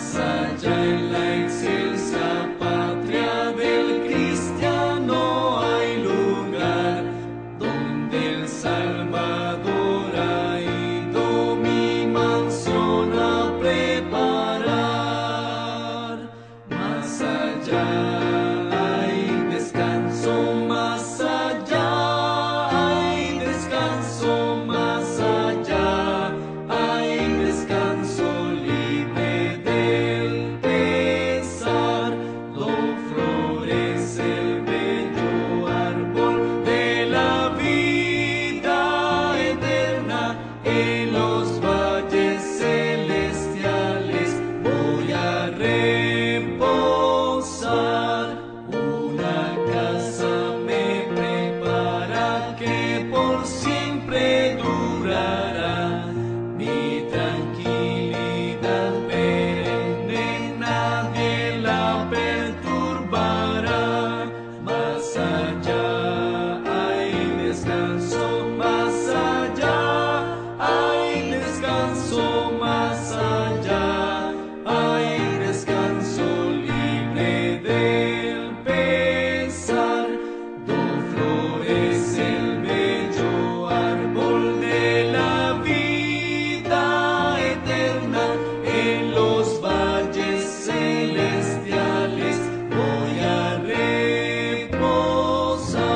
más allá en la excelsa patria del cristiano hay lugar donde el Salvador ha ido mi mansión a preparar. Más allá hay descanso, más allá hay descanso, más allá hay descanso libre del pesar. No florece el bello árbol de la vida eterna en los valles celestiales. Voy a reposar. Una casa me prepara que por siempre durará. Mi tranquilidad perenne nadie la perturbará. Más allá hay descanso, más allá hay descanso, más allá hay descanso libre del pesar. No florece el bello árbol de la vida eterna en los valles celestiales. Voy a reposar.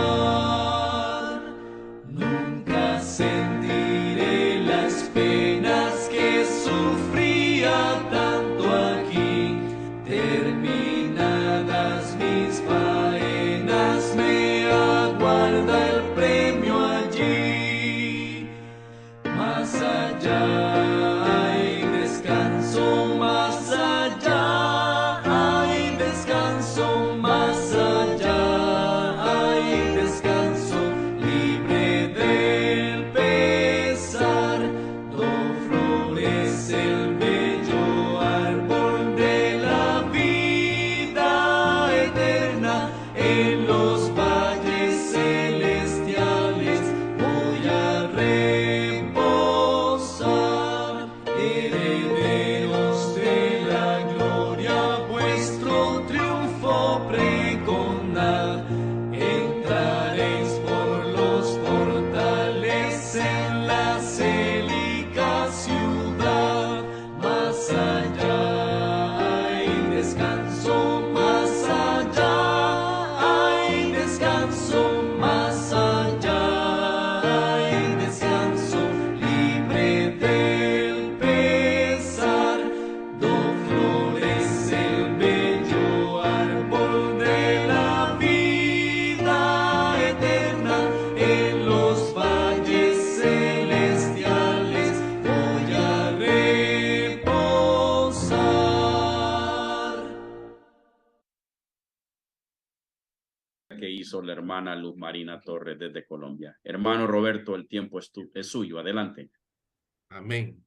Nunca sentiré las penas que sufría tanto aquí. Terminadas mis faenas me aguarda el premio allí. Más allá hay descanso, más allá hay descanso, más allá hay descanso libre del pesar. No florece el bello árbol de la vida eterna en los valles celestiales. Voy a reposar. Herederos de la gloria, vuestro triunfo pregonad. Entraréis por los portales en la célica ciudad. Más allá hay descanso, más allá hay descanso, más allá hay descanso libre del pesar. No florece el bello árbol de la vida eterna en los valles celestiales. Voy a reposar. Que hizo la hermana Luz Marina Torres desde Colombia. Hermano Roberto, el tiempo es suyo. Adelante. Amén.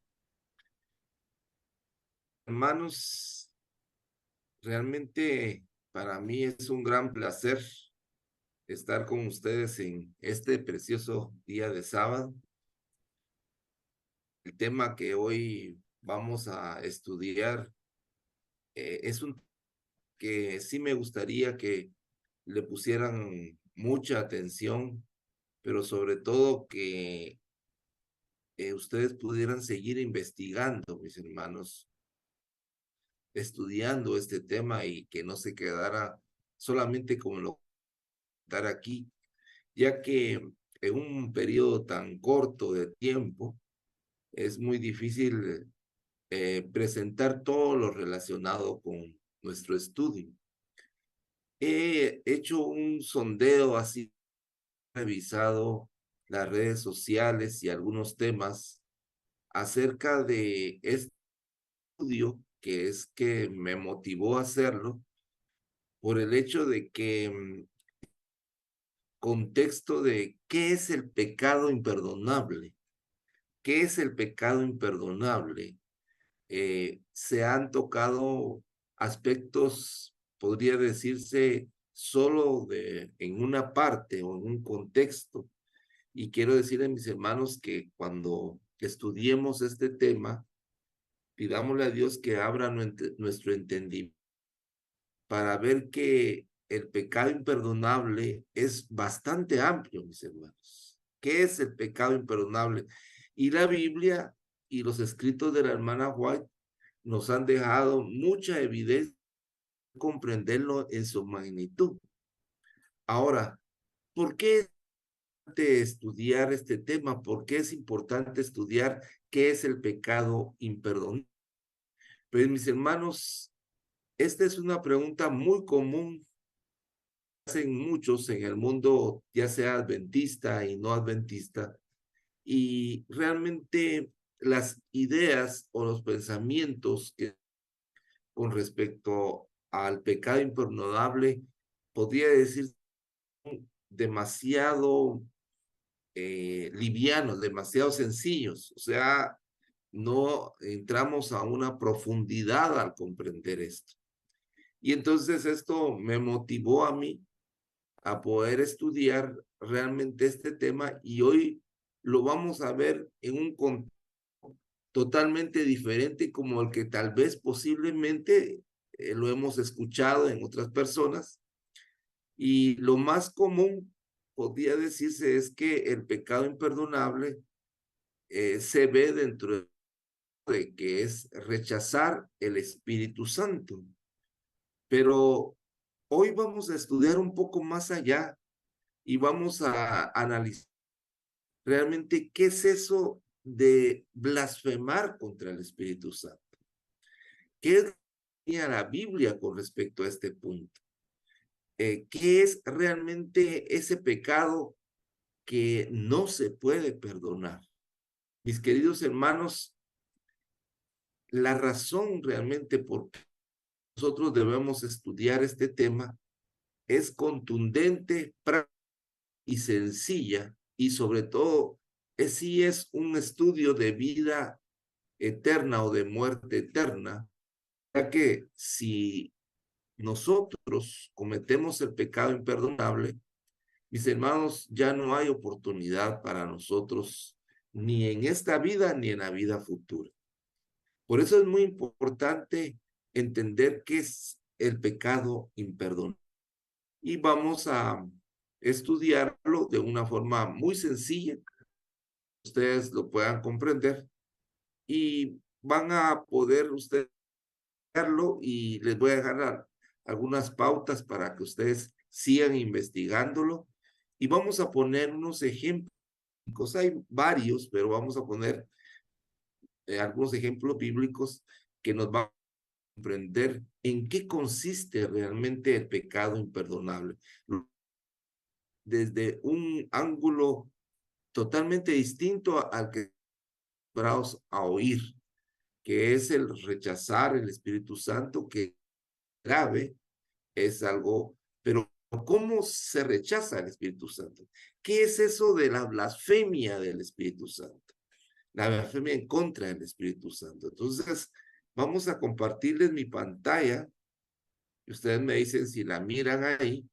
Hermanos, realmente para mí es un gran placer estar con ustedes en este precioso día de sábado. El tema que hoy vamos a estudiar es un que sí me gustaría que le pusieran mucha atención, pero sobre todo que ustedes pudieran seguir investigando, mis hermanos, estudiando este tema y que no se quedara solamente como lo estar aquí, ya que en un periodo tan corto de tiempo es muy difícil presentar todo lo relacionado con nuestro estudio. He hecho un sondeo así, revisado las redes sociales y algunos temas acerca de este estudio, que es que me motivó a hacerlo por el hecho de que contexto de qué es el pecado imperdonable. ¿Qué es el pecado imperdonable? Se han tocado aspectos, podría decirse, solo en una parte o en un contexto. Y quiero decir a mis hermanos que cuando estudiemos este tema, pidámosle a Dios que abra nuestro entendimiento para ver que el pecado imperdonable es bastante amplio, mis hermanos. ¿Qué es el pecado imperdonable? Y la Biblia y los escritos de la hermana White nos han dejado mucha evidencia de comprenderlo en su magnitud. Ahora, ¿por qué es importante estudiar este tema? ¿Por qué es importante estudiar qué es el pecado imperdonable? Pues, mis hermanos, esta es una pregunta muy común hacen muchos en el mundo, ya sea adventista y no adventista, y realmente las ideas o los pensamientos que con respecto al pecado imperdonable, podría decir demasiado livianos, demasiado sencillos, o sea, no entramos a una profundidad al comprender esto. Y entonces esto me motivó a mí a poder estudiar realmente este tema y hoy lo vamos a ver en un contexto totalmente diferente como el que tal vez posiblemente lo hemos escuchado en otras personas. Y lo más común, podría decirse, es que el pecado imperdonable se ve dentro de que es rechazar el Espíritu Santo. Pero hoy vamos a estudiar un poco más allá y vamos a analizar realmente qué es eso de blasfemar contra el Espíritu Santo. ¿Qué decía la Biblia con respecto a este punto? ¿Qué es realmente ese pecado que no se puede perdonar? Mis queridos hermanos, la razón realmente por qué nosotros debemos estudiar este tema es contundente, práctica y sencilla, y sobre todo, sí es un estudio de vida eterna o de muerte eterna, ya que si nosotros cometemos el pecado imperdonable, mis hermanos, ya no hay oportunidad para nosotros ni en esta vida ni en la vida futura. Por eso es muy importante entender qué es el pecado imperdonable. Y vamos a estudiarlo de una forma muy sencilla, ustedes lo puedan comprender y van a poder ustedes verlo y les voy a dejar algunas pautas para que ustedes sigan investigándolo y vamos a poner unos ejemplos. Hay varios, pero vamos a poner algunos ejemplos bíblicos que nos van a comprender en qué consiste realmente el pecado imperdonable. Desde un ángulo totalmente distinto al que estamos a oír, que es el rechazar el Espíritu Santo, que es grave, es algo, pero ¿cómo se rechaza el Espíritu Santo? ¿Qué es eso de la blasfemia del Espíritu Santo? La blasfemia en contra del Espíritu Santo. Entonces, vamos a compartirles mi pantalla y ustedes me dicen si la miran ahí.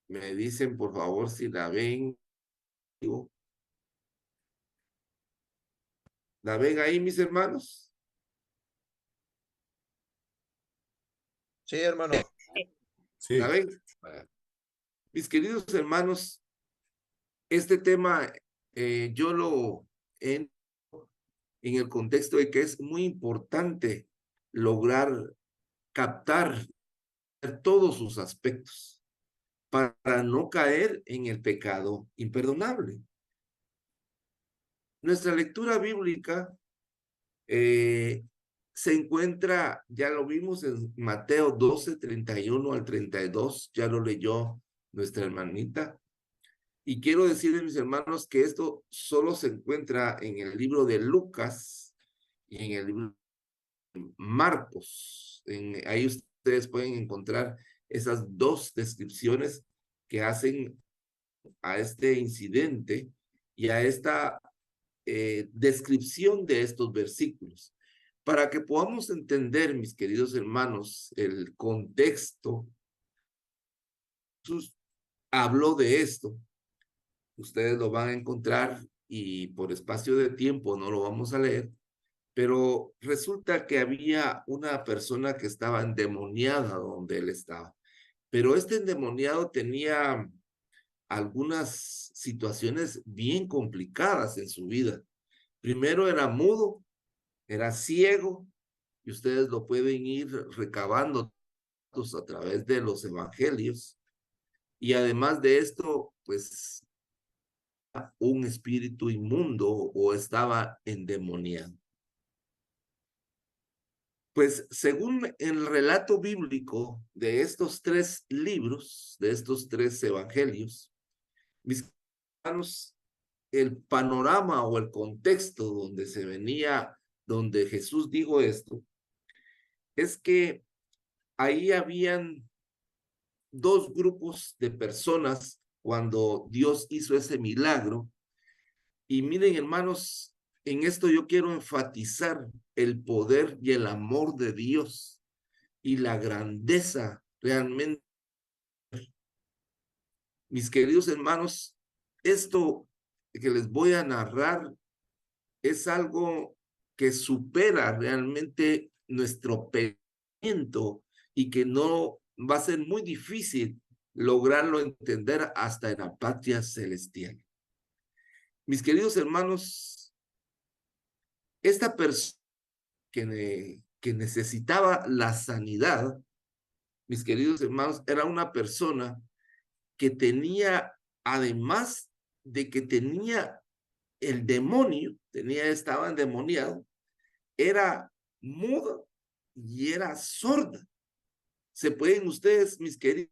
Me dicen, por favor, si la ven. ¿La ven ahí, mis hermanos? Sí, hermano. ¿La Sí, ven? Mis queridos hermanos, este tema yo lo he en el contexto de que es muy importante lograr captar todos sus aspectos para no caer en el pecado imperdonable. Nuestra lectura bíblica se encuentra, ya lo vimos en Mateo 12, 31 al 32, ya lo leyó nuestra hermanita. Y quiero decirles, mis hermanos, que esto solo se encuentra en el libro de Lucas y en el libro de Marcos. Ahí ustedes pueden encontrar esas dos descripciones que hacen a este incidente y a esta descripción de estos versículos. Para que podamos entender, mis queridos hermanos, el contexto, Jesús habló de esto. Ustedes lo van a encontrar y por espacio de tiempo no lo vamos a leer, pero resulta que había una persona que estaba endemoniada donde él estaba. Pero este endemoniado tenía algunas situaciones bien complicadas en su vida. Primero era mudo, era ciego, y ustedes lo pueden ir recabando a través de los evangelios. Y además de esto, pues un espíritu inmundo o estaba endemoniado. Pues según el relato bíblico de estos tres libros, de estos tres evangelios, mis hermanos, el panorama o el contexto donde se venía, donde Jesús dijo esto, es que ahí habían dos grupos de personas cuando Dios hizo ese milagro. Y miren, hermanos, en esto yo quiero enfatizar el poder y el amor de Dios y la grandeza realmente. Mis queridos hermanos, esto que les voy a narrar es algo que supera realmente nuestro pensamiento y que no va a ser muy difícil lograrlo entender hasta en la patria celestial. Mis queridos hermanos, esta persona que necesitaba la sanidad, mis queridos hermanos, era una persona que tenía, además de que tenía el demonio, estaba endemoniado, era muda y era sorda. ¿Se pueden ustedes, mis queridos?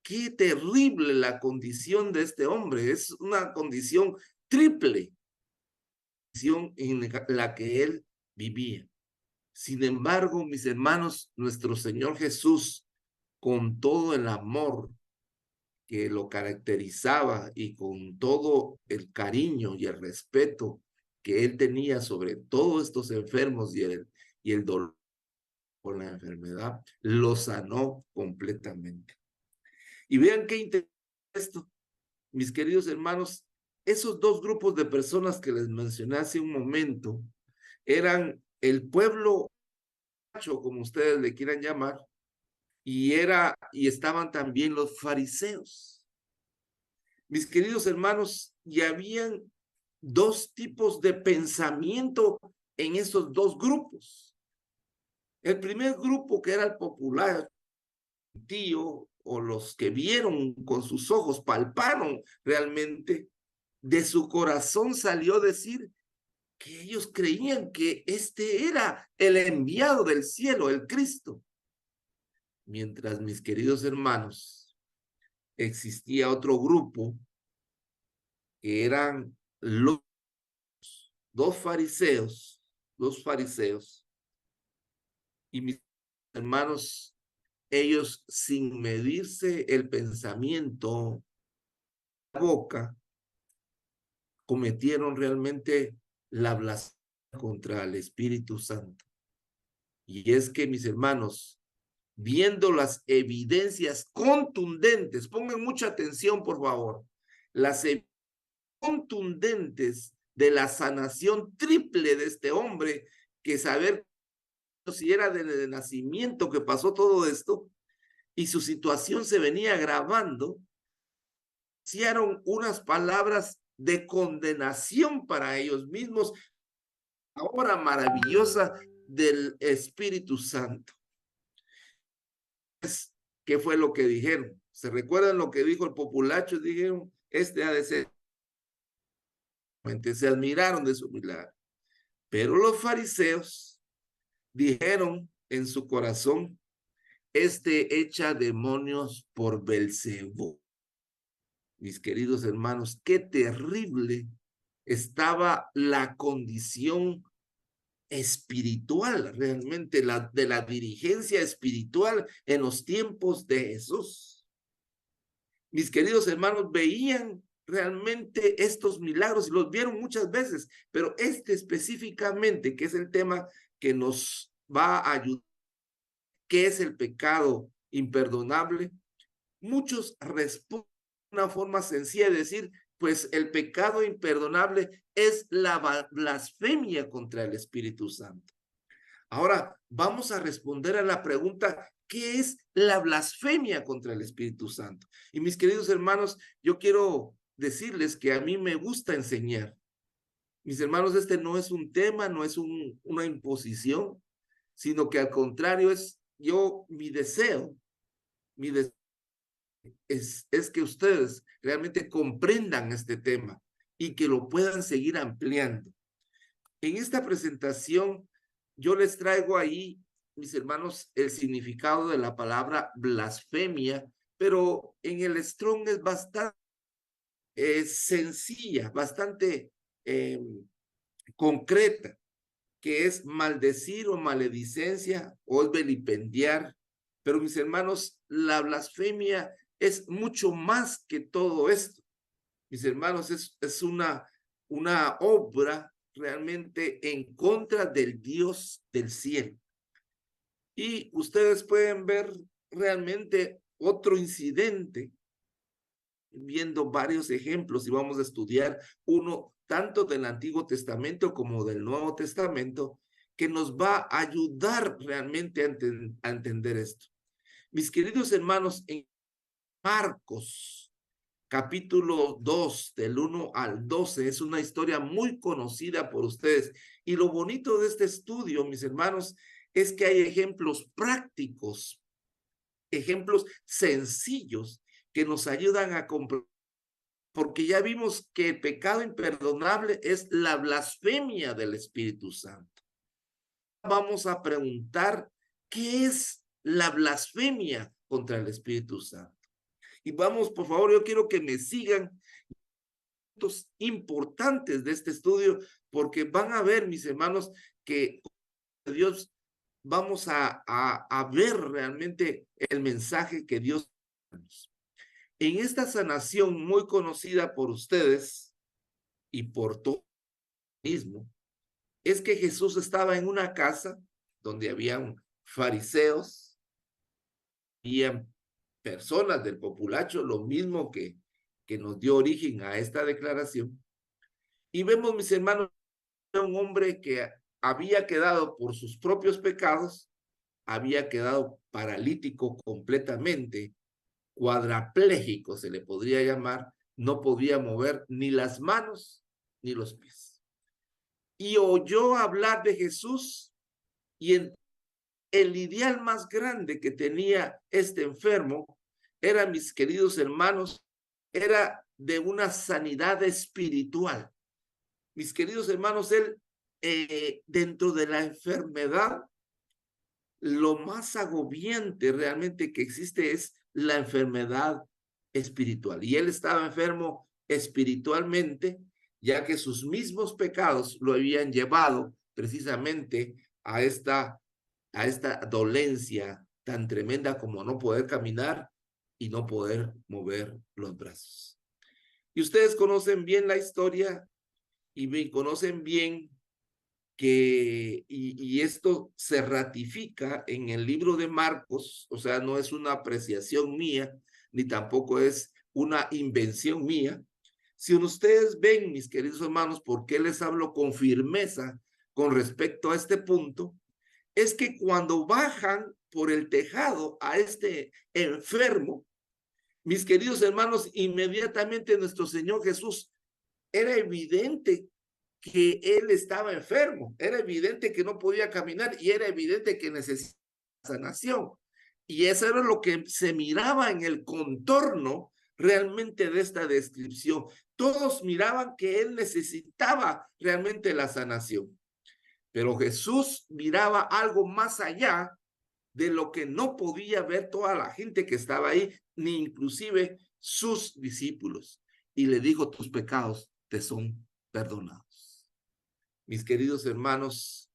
Qué terrible la condición de este hombre. Es una condición triple en la que él vivía. Sin embargo, mis hermanos, nuestro Señor Jesús, con todo el amor que lo caracterizaba y con todo el cariño y el respeto que él tenía sobre todos estos enfermos y el dolor por la enfermedad, lo sanó completamente. Y vean qué interesante esto, mis queridos hermanos, esos dos grupos de personas que les mencioné hace un momento eran el pueblo, como ustedes le quieran llamar, y estaban también los fariseos. Mis queridos hermanos, y habían dos tipos de pensamiento en esos dos grupos. El primer grupo, que era el popular, tío, o los que vieron con sus ojos, palparon realmente, de su corazón salió decir que ellos creían que este era el enviado del cielo, el Cristo. Mientras, mis queridos hermanos, existía otro grupo que eran los dos fariseos, y mis hermanos, ellos sin medirse el pensamiento, la boca, cometieron realmente la blasfemia contra el Espíritu Santo. Y es que, mis hermanos, viendo las evidencias contundentes, pongan mucha atención, por favor, las evidencias contundentes de la sanación triple de este hombre, que saber si era de nacimiento que pasó todo esto, y su situación se venía agravando, hicieron unas palabras de condenación para ellos mismos, la obra maravillosa del Espíritu Santo. ¿Qué fue lo que dijeron? ¿Se recuerdan lo que dijo el populacho? Dijeron, este ha de ser. Se admiraron de su milagro. Pero los fariseos dijeron en su corazón, este echa demonios por Belcebú. Mis queridos hermanos, qué terrible estaba la condición espiritual, realmente de la dirigencia espiritual en los tiempos de Jesús. Mis queridos hermanos, veían realmente estos milagros y los vieron muchas veces, pero este específicamente, que es el tema que nos va a ayudar, ¿qué es el pecado imperdonable? Muchos responden de una forma sencilla de decir pues el pecado imperdonable es la blasfemia contra el Espíritu Santo. Ahora vamos a responder a la pregunta, ¿qué es la blasfemia contra el Espíritu Santo? Y mis queridos hermanos, yo quiero decirles que a mí me gusta enseñar. Mis hermanos, este no es un tema, no es una imposición, sino que al contrario es mi deseo es que ustedes realmente comprendan este tema y que lo puedan seguir ampliando. En esta presentación, yo les traigo ahí, mis hermanos, el significado de la palabra blasfemia, pero en el Strong es bastante sencilla, bastante concreta, que es maldecir o maledicencia o es vilipendiar. Pero mis hermanos, la blasfemia es mucho más que todo esto. Mis hermanos, es una obra realmente en contra del Dios del cielo. Y ustedes pueden ver realmente otro incidente, viendo varios ejemplos, y vamos a estudiar uno tanto del Antiguo Testamento como del Nuevo Testamento, que nos va a ayudar realmente a entender esto. Mis queridos hermanos, en Marcos, capítulo 2, del 1 al 12, es una historia muy conocida por ustedes. Y lo bonito de este estudio, mis hermanos, es que hay ejemplos prácticos, ejemplos sencillos que nos ayudan a comprender, porque ya vimos que el pecado imperdonable es la blasfemia del Espíritu Santo. Vamos a preguntar, ¿qué es la blasfemia contra el Espíritu Santo? Y vamos, por favor, yo quiero que me sigan puntos importantes de este estudio, porque van a ver, mis hermanos, que Dios vamos a ver realmente el mensaje que Dios nos. En esta sanación muy conocida por ustedes y por todo mismo, es que Jesús estaba en una casa donde habían fariseos, habían personas del populacho, lo mismo que nos dio origen a esta declaración. Y vemos, mis hermanos, un hombre que había quedado por sus propios pecados, había quedado paralítico completamente, cuadraplégico se le podría llamar, no podía mover ni las manos ni los pies. Y oyó hablar de Jesús, y el ideal más grande que tenía este enfermo era, mis queridos hermanos, era de una sanidad espiritual. Mis queridos hermanos, él dentro de la enfermedad, lo más agobiante realmente que existe es la enfermedad espiritual. Y él estaba enfermo espiritualmente, ya que sus mismos pecados lo habían llevado precisamente a esta dolencia tan tremenda como no poder caminar y no poder mover los brazos. Y ustedes conocen bien la historia y conocen bien que, y esto se ratifica en el libro de Marcos, o sea, no es una apreciación mía, ni tampoco es una invención mía. Si ustedes ven, mis queridos hermanos, por qué les hablo con firmeza con respecto a este punto, es que cuando bajan por el tejado a este enfermo, mis queridos hermanos, inmediatamente nuestro Señor Jesús, era evidente que él estaba enfermo, era evidente que no podía caminar y era evidente que necesitaba sanación. Y eso era lo que se miraba en el contorno realmente de esta descripción. Todos miraban que él necesitaba realmente la sanación. Pero Jesús miraba algo más allá de lo que no podía ver toda la gente que estaba ahí, ni inclusive sus discípulos. Y le dijo, tus pecados te son perdonados. Mis queridos hermanos,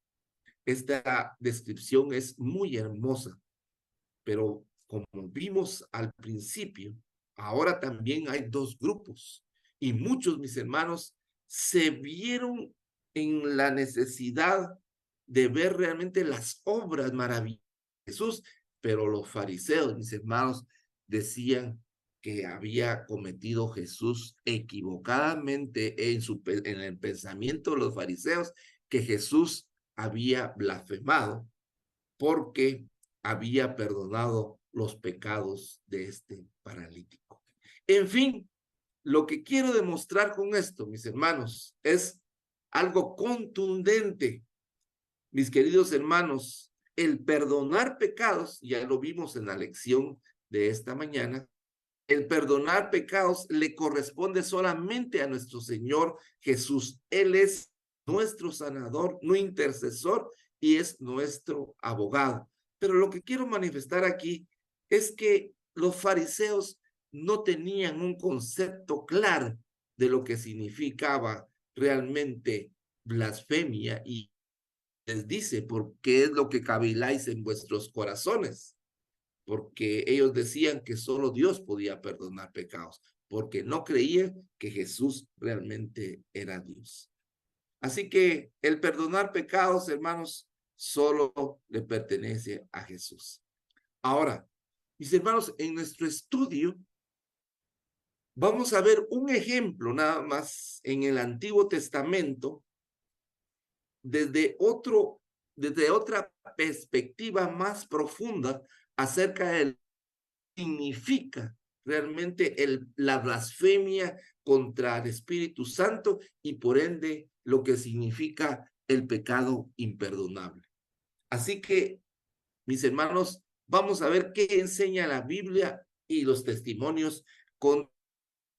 esta descripción es muy hermosa, pero como vimos al principio, ahora también hay dos grupos y muchos, mis hermanos, se vieron en la necesidad de ver realmente las obras maravillosas de Jesús, pero los fariseos, mis hermanos, decían, que había cometido Jesús equivocadamente en el pensamiento de los fariseos, que Jesús había blasfemado porque había perdonado los pecados de este paralítico. En fin, lo que quiero demostrar con esto, mis hermanos, es algo contundente. Mis queridos hermanos, el perdonar pecados, ya lo vimos en la lección de esta mañana, el perdonar pecados le corresponde solamente a nuestro Señor Jesús. Él es nuestro sanador, no intercesor, y es nuestro abogado. Pero lo que quiero manifestar aquí es que los fariseos no tenían un concepto claro de lo que significaba realmente blasfemia, y les dice, ¿por qué es lo que caviláis en vuestros corazones? Porque ellos decían que solo Dios podía perdonar pecados, porque no creían que Jesús realmente era Dios. Así que el perdonar pecados, hermanos, solo le pertenece a Jesús. Ahora, mis hermanos, en nuestro estudio vamos a ver un ejemplo nada más en el Antiguo Testamento desde otra perspectiva más profunda acerca de significa realmente la blasfemia contra el Espíritu Santo y por ende lo que significa el pecado imperdonable. Así que, mis hermanos, vamos a ver qué enseña la Biblia y los testimonios con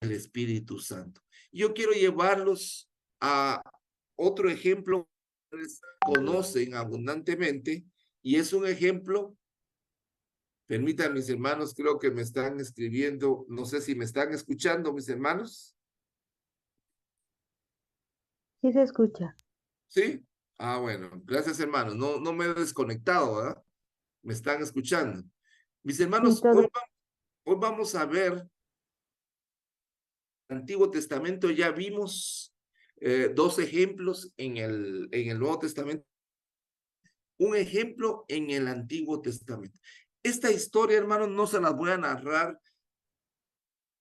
el Espíritu Santo. Yo quiero llevarlos a otro ejemplo que ustedes conocen abundantemente, y es un ejemplo. Permítanme, mis hermanos, creo que me están escribiendo, no sé si me están escuchando, mis hermanos. Sí se escucha. ¿Sí? Ah, bueno, gracias, hermanos. No me he desconectado, ¿verdad? Me están escuchando. Mis hermanos, Sí, todo. hoy vamos a ver el Antiguo Testamento. Ya vimos dos ejemplos en el Nuevo Testamento. Un ejemplo en el Antiguo Testamento. Esta historia, hermanos, no se las voy a narrar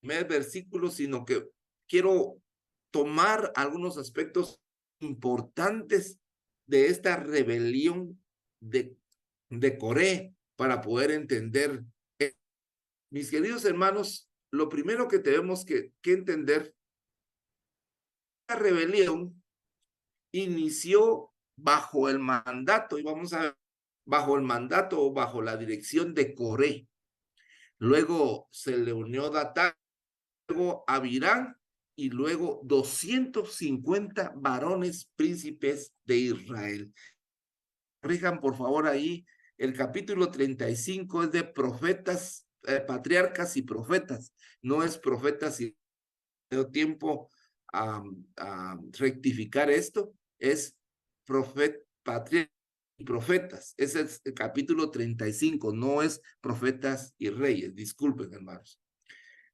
primer versículo, sino que quiero tomar algunos aspectos importantes de esta rebelión de Coré para poder entender. Mis queridos hermanos, lo primero que tenemos que entender, la rebelión inició bajo el mandato, y vamos a ver, bajo el mandato o bajo la dirección de Coré. Luego se le unió Datán, luego Abirán, y luego 250 varones príncipes de Israel. Corrijan por favor ahí, el capítulo 35 es de profetas, patriarcas y profetas, no es profetas, y tengo tiempo a rectificar esto, es patriarcas y profetas, ese es el capítulo 35, no es profetas y reyes, disculpen, hermanos.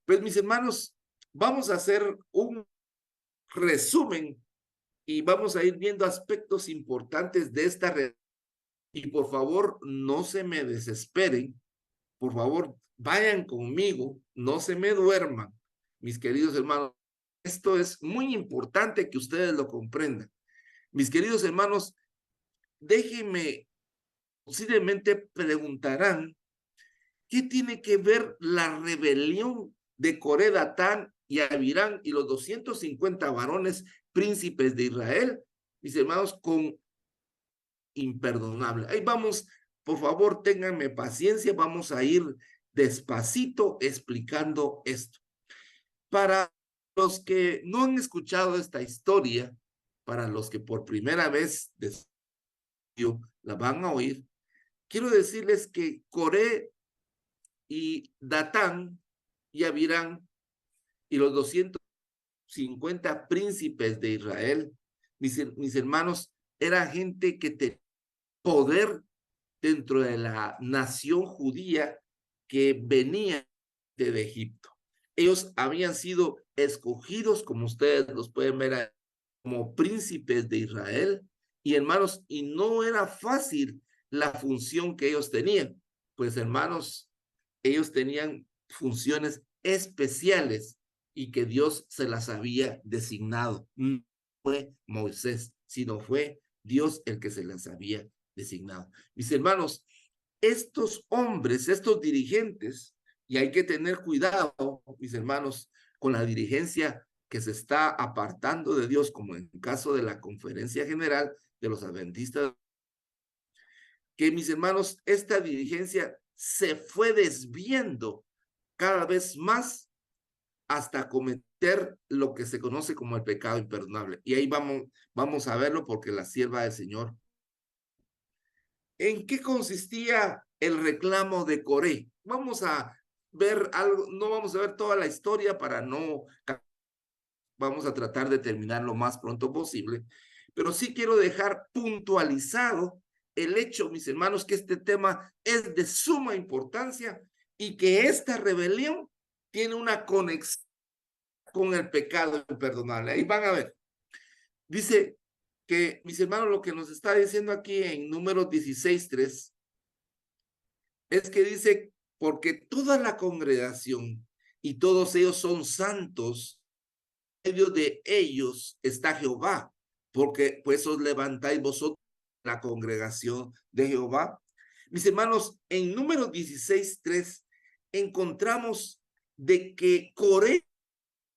Pues mis hermanos, vamos a hacer un resumen y vamos a ir viendo aspectos importantes de esta red. Y por favor, no se me desesperen. Por favor, vayan conmigo, no se me duerman, mis queridos hermanos. Esto es muy importante que ustedes lo comprendan. Mis queridos hermanos, déjenme, posiblemente preguntarán, ¿qué tiene que ver la rebelión de Coré, Datán y Abirán y los 250 varones príncipes de Israel, mis hermanos, con imperdonable? Ahí vamos, por favor, ténganme paciencia, vamos a ir despacito explicando esto. Para los que no han escuchado esta historia, para los que por primera vez la van a oír, quiero decirles que Coré y Datán y Abirán y los 250 príncipes de Israel, mis hermanos, era gente que tenía poder dentro de la nación judía que venía de Egipto. Ellos habían sido escogidos, como ustedes los pueden ver, como príncipes de Israel. Y hermanos, y no era fácil la función que ellos tenían. Pues hermanos, ellos tenían funciones especiales y que Dios se las había designado. No fue Moisés, sino fue Dios el que se las había designado. Mis hermanos, estos hombres, estos dirigentes, y hay que tener cuidado, mis hermanos, con la dirigencia que se está apartando de Dios, como en el caso de la Conferencia General de los Adventistas, que mis hermanos, esta dirigencia se fue desviando cada vez más hasta cometer lo que se conoce como el pecado imperdonable. Y ahí vamos a verlo porque la sierva del Señor. ¿En qué consistía el reclamo de Coré? Vamos a ver algo, no vamos a ver toda la historia para no, vamos a tratar de terminar lo más pronto posible, pero sí quiero dejar puntualizado el hecho, mis hermanos, que este tema es de suma importancia y que esta rebelión tiene una conexión con el pecado imperdonable. Ahí van a ver. Dice que, mis hermanos, lo que nos está diciendo aquí en Números 16:3 es que dice, porque toda la congregación y todos ellos son santos, en medio de ellos está Jehová, porque pues os levantáis vosotros la congregación de Jehová. Mis hermanos, en Números 16:3 encontramos de que Coré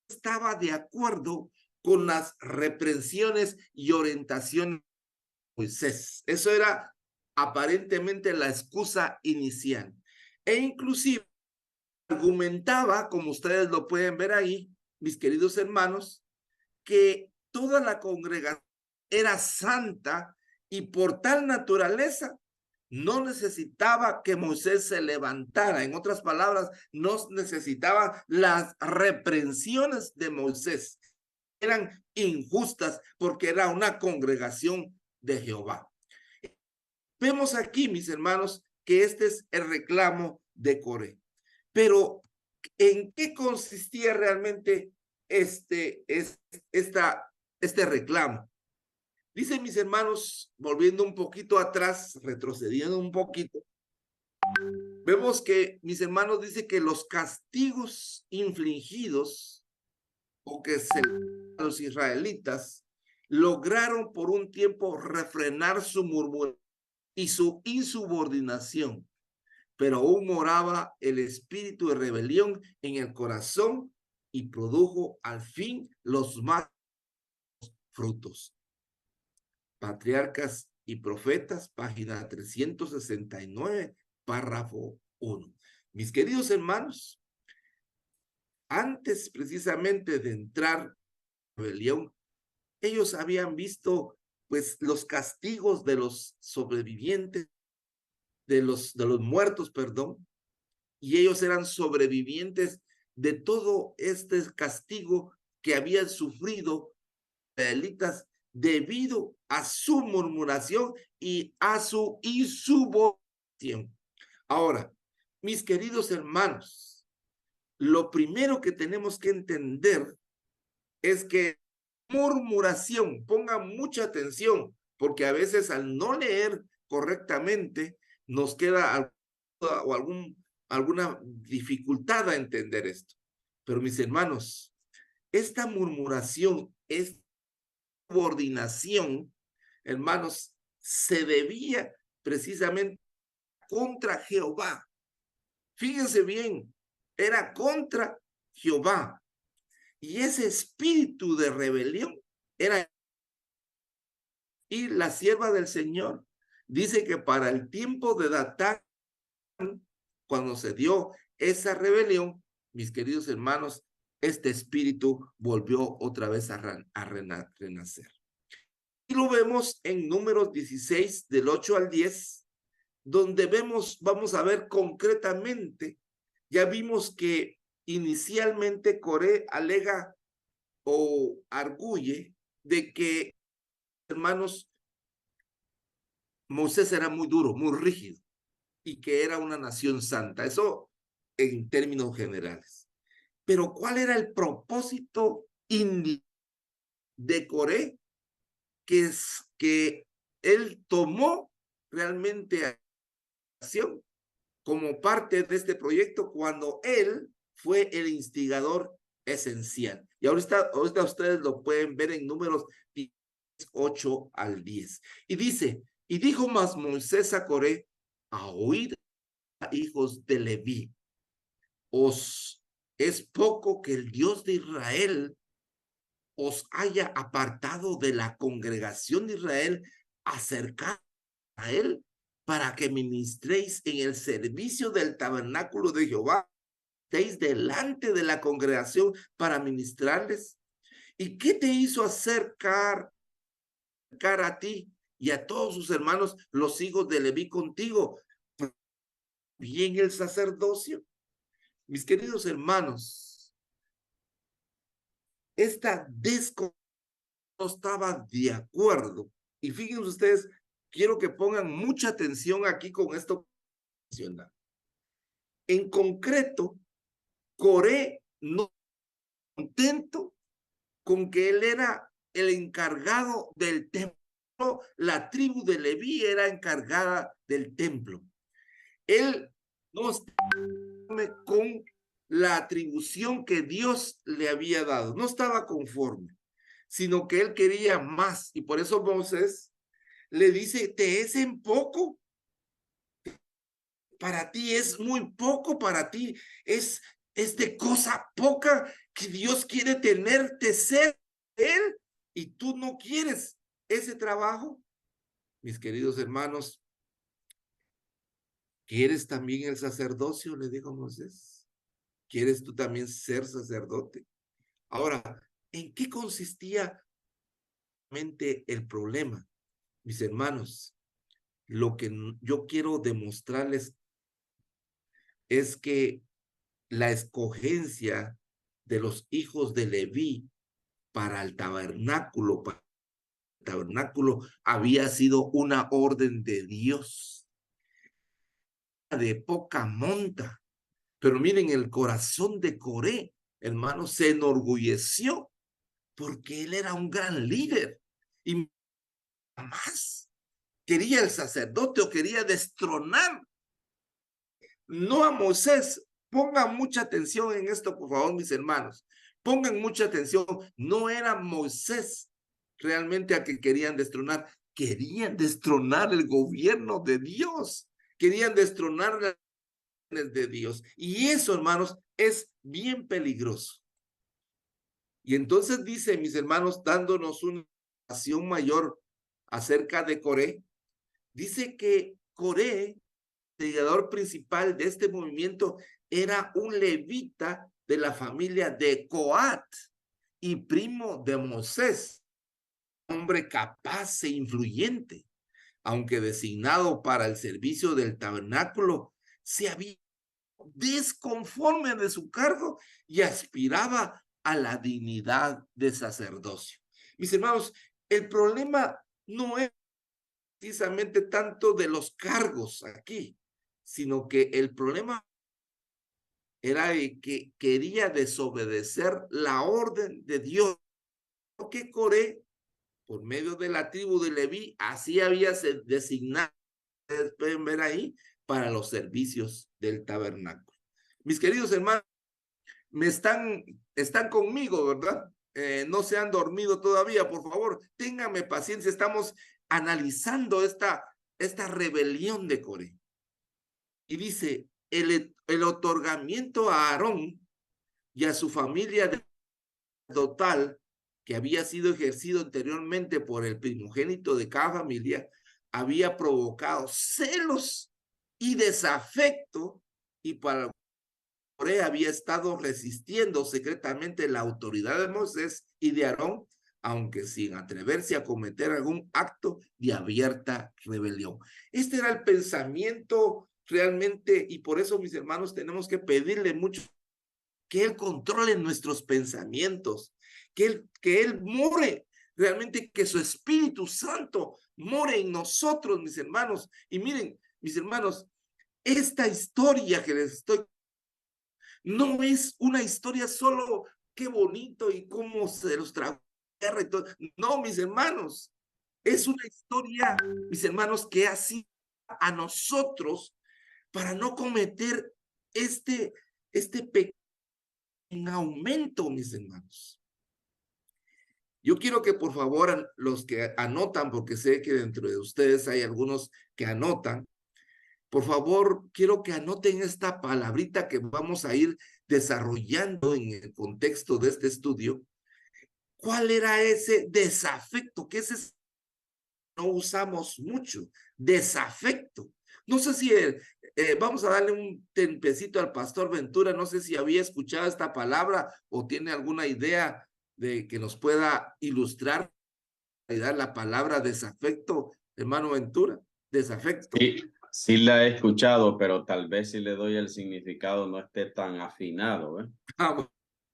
estaba de acuerdo con las reprensiones y orientaciones de Moisés. Eso era aparentemente la excusa inicial. E inclusive argumentaba, como ustedes lo pueden ver ahí, mis queridos hermanos, que toda la congregación era santa y por tal naturaleza no necesitaba que Moisés se levantara. En otras palabras, no necesitaba las reprensiones de Moisés. Eran injustas porque era una congregación de Jehová. Vemos aquí, mis hermanos, que este es el reclamo de Coré. Pero, ¿en qué consistía realmente este reclamo? Dice, mis hermanos, volviendo un poquito atrás, retrocediendo un poquito, vemos que, mis hermanos, dice que los castigos infligidos o que se a los israelitas lograron por un tiempo refrenar su murmuración y su insubordinación, pero aún moraba el espíritu de rebelión en el corazón y produjo al fin los más frutos. Patriarcas y Profetas, página 369, párrafo 1. Mis queridos hermanos, antes precisamente de entrar en rebelión, ellos habían visto pues los castigos de los sobrevivientes, de los muertos, perdón, y ellos eran sobrevivientes de todo este castigo que habían sufrido los israelitas debido a su murmuración y a su insubordinación. Ahora, mis queridos hermanos, lo primero que tenemos que entender es que murmuración, pongan mucha atención, porque a veces al no leer correctamente nos queda alguna dificultad a entender esto. Pero mis hermanos, esta murmuración, esta subordinación, hermanos, se debía precisamente contra Jehová. Fíjense bien, era contra Jehová. Y ese espíritu de rebelión era. Y la sierva del Señor dice que para el tiempo de Datán, cuando se dio esa rebelión, mis queridos hermanos, este espíritu volvió otra vez a renacer. Y lo vemos en Números 16, del 8 al 10, donde vamos a ver concretamente, ya vimos que inicialmente Coré alega o arguye de que, hermanos, Moisés era muy duro, muy rígido, y que era una nación santa. Eso en términos generales. Pero ¿cuál era el propósito de Coré? Que es que él tomó realmente acción como parte de este proyecto cuando él fue el instigador esencial. Y ahorita ustedes lo pueden ver en Números 8 al 10. Y dice, y dijo más Moisés a Coré, a oír, hijos de Leví, os es poco que el Dios de Israel os haya apartado de la congregación de Israel, acercado a él, para que ministréis en el servicio del tabernáculo de Jehová, estéis delante de la congregación para ministrarles. ¿Y qué te hizo acercar a ti y a todos sus hermanos, los hijos de Leví, contigo? Bien el sacerdocio. Mis queridos hermanos, esta desconfianza no estaba de acuerdo. Y fíjense ustedes, quiero que pongan mucha atención aquí con esto. En concreto, Coré no contento con que él era el encargado del templo, la tribu de Leví era encargada del templo. Él no estaba con la atribución que Dios le había dado, no estaba conforme, sino que él quería más, y por eso Moisés le dice, ¿te es en poco? Para ti es muy poco, para ti es de cosa poca que Dios quiere tenerte cerca de él y tú no quieres ese trabajo. Mis queridos hermanos, ¿quieres también el sacerdocio? Le dijo Moisés. ¿Quieres tú también ser sacerdote? Ahora, ¿en qué consistía el problema? Mis hermanos, lo que yo quiero demostrarles es que la escogencia de los hijos de Leví para el tabernáculo había sido una orden de Dios, de poca monta. Pero miren, el corazón de Coré, hermano, se enorgulleció porque él era un gran líder y jamás quería el sacerdote o quería destronar. No a Moisés. Pongan mucha atención en esto, por favor, mis hermanos. Pongan mucha atención. No era Moisés realmente a que querían destronar. Querían destronar el gobierno de Dios. Querían destronar las órdenes de Dios. Y eso, hermanos, es bien peligroso. Y entonces dice, mis hermanos, dándonos una información mayor acerca de Coré, dice que Coré, el liderador principal de este movimiento, era un levita de la familia de Coat y primo de Moisés, hombre capaz e influyente, aunque designado para el servicio del tabernáculo, se había desconforme de su cargo y aspiraba a la dignidad de sacerdocio. Mis hermanos, el problema no es precisamente tanto de los cargos aquí, sino que el problema era que quería desobedecer la orden de Dios, que Coré, por medio de la tribu de Leví, así había designado, pueden ver ahí, para los servicios del tabernáculo. Mis queridos hermanos, están conmigo, ¿verdad? No se han dormido todavía, por favor, ténganme paciencia, estamos analizando esta rebelión de Coré. Y dice, el otorgamiento a Aarón y a su familia total, que había sido ejercido anteriormente por el primogénito de cada familia, había provocado celos y desafecto, y para Coré había estado resistiendo secretamente la autoridad de Moisés y de Aarón, aunque sin atreverse a cometer algún acto de abierta rebelión. Este era el pensamiento realmente, y por eso, mis hermanos, tenemos que pedirle mucho que Él controle nuestros pensamientos, que Él more, realmente que su Espíritu Santo more en nosotros, mis hermanos. Y miren, mis hermanos, esta historia que les estoy no es una historia solo qué bonito y cómo se los tragó y todo. No, mis hermanos, es una historia, mis hermanos, que ha sido a nosotros para no cometer este pecado en aumento, mis hermanos. Yo quiero que por favor los que anotan, porque sé que dentro de ustedes hay algunos que anotan, por favor, quiero que anoten esta palabrita que vamos a ir desarrollando en el contexto de este estudio. ¿Cuál era ese desafecto? Que ese no usamos mucho, desafecto. No sé si vamos a darle un tempecito al pastor Ventura, no sé si había escuchado esta palabra o tiene alguna idea de que nos pueda ilustrar la palabra desafecto, hermano Ventura, desafecto. Sí la he escuchado, pero tal vez si le doy el significado no esté tan afinado, ¿eh?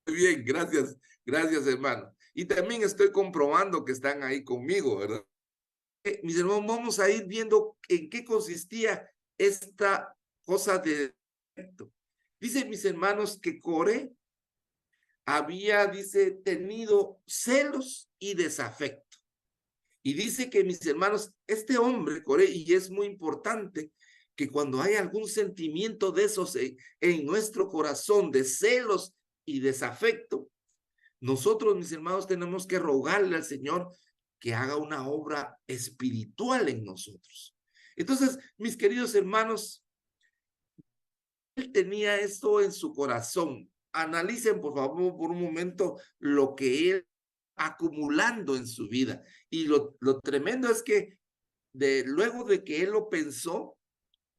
Muy bien, gracias, gracias, hermano. Y también estoy comprobando que están ahí conmigo, ¿verdad? Mis hermanos, vamos a ir viendo en qué consistía esta cosa de desafecto. Dice, mis hermanos, que Coré había, dice, tenido celos y desafecto. Y dice que, mis hermanos, este hombre, Coré, y es muy importante que cuando hay algún sentimiento de esos en nuestro corazón, de celos y desafecto, nosotros, mis hermanos, tenemos que rogarle al Señor que haga una obra espiritual en nosotros. Entonces, mis queridos hermanos, él tenía esto en su corazón. Analicen, por favor, por un momento lo que él acumulando en su vida. Y lo tremendo es que luego de que él lo pensó,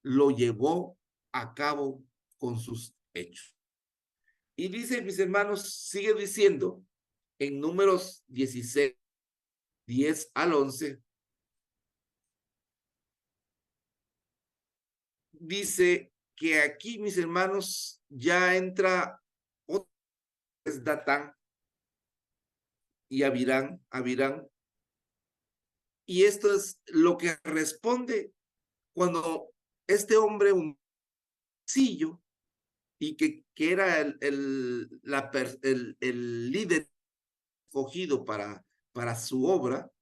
lo llevó a cabo con sus hechos. Y dice, mis hermanos, sigue diciendo en Números 16, 10 al 11, dice que aquí, mis hermanos, ya entra otro, es Datán y Abirán, y esto es lo que responde cuando este hombre, un sencillo, y que era el líder escogido para su obra,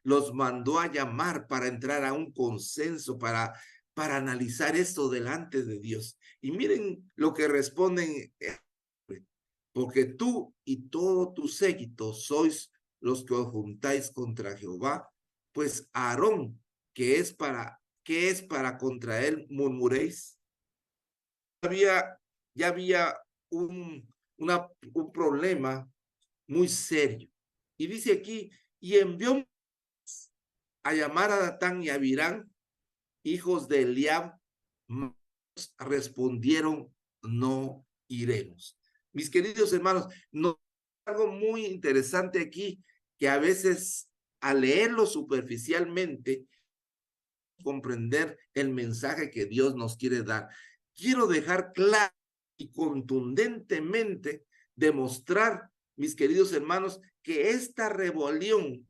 los mandó a llamar para entrar a un consenso, para analizar esto delante de Dios. Y miren lo que responden, porque tú y todo tu séquito sois los que os juntáis contra Jehová, pues Aarón, ¿qué es para contra él murmuréis? Ya había un problema muy serio. Y dice aquí, y envió a llamar a Datán y a Abirán, hijos de Eliab, respondieron, no iremos. Mis queridos hermanos, no, algo muy interesante aquí, que a veces al leerlo superficialmente, comprender el mensaje que Dios nos quiere dar. Quiero dejar claro y contundentemente demostrar, mis queridos hermanos, que esta rebelión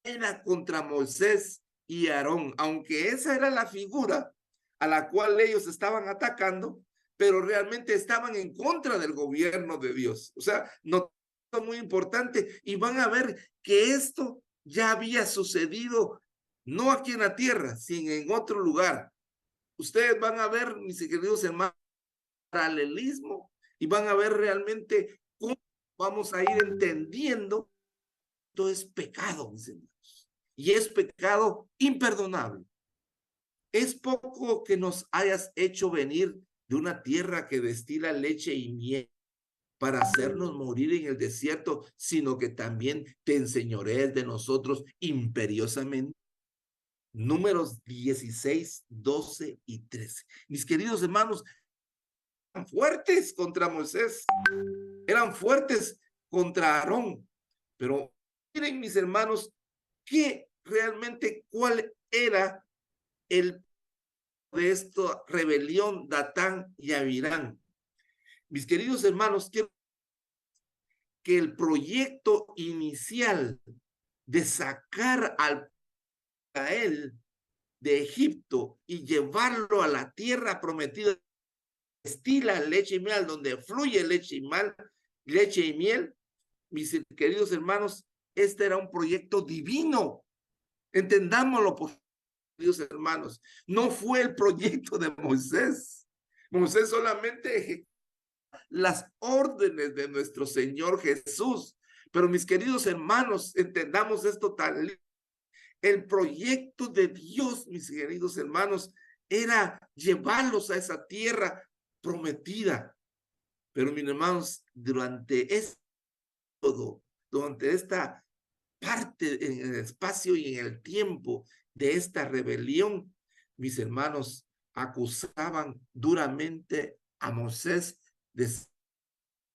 era contra Moisés y Aarón, aunque esa era la figura a la cual ellos estaban atacando, pero realmente estaban en contra del gobierno de Dios. O sea, no es muy importante, y van a ver que esto ya había sucedido no aquí en la tierra, sino en otro lugar. Ustedes van a ver, mis queridos hermanos, paralelismo, y van a ver realmente cómo vamos a ir entendiendo esto es pecado, mis hermanos, y es pecado imperdonable. Es poco que nos hayas hecho venir de una tierra que destila leche y miel para hacernos morir en el desierto, sino que también te enseñorees de nosotros imperiosamente. Números 16, 12 y 13. Mis queridos hermanos, eran fuertes contra Moisés, eran fuertes contra Aarón, pero miren, mis hermanos, que realmente cuál era el de esta rebelión, Datán y Abirán. Mis queridos hermanos, quiero que el proyecto inicial de sacar al Israel de Egipto y llevarlo a la tierra prometida, destila leche y miel, donde fluye leche y miel, mis queridos hermanos, este era un proyecto divino. Entendámoslo, por queridos hermanos. No fue el proyecto de Moisés. Moisés solamente las órdenes de nuestro Señor Jesús. Pero mis queridos hermanos, entendamos esto tan lindo. El proyecto de Dios, mis queridos hermanos, era llevarlos a esa tierra prometida. Pero mis hermanos, durante esta parte en el espacio y en el tiempo de esta rebelión, mis hermanos acusaban duramente a Moisés de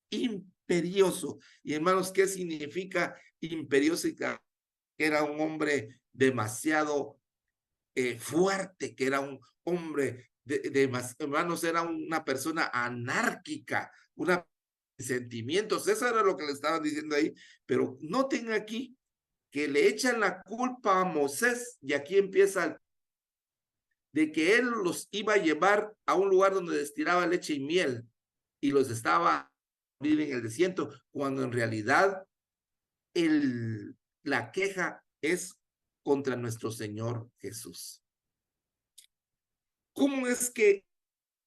imperioso. Y hermanos, ¿qué significa imperioso? Que era un hombre demasiado fuerte, que era un hombre hermanos, era una persona anárquica, una sentimientos. Eso era lo que le estaban diciendo ahí. Pero noten aquí que le echan la culpa a Moisés, y aquí empieza de que él los iba a llevar a un lugar donde destilaba leche y miel y los estaba a morir en el desierto, cuando en realidad la queja es contra nuestro Señor Jesús. ¿Cómo es que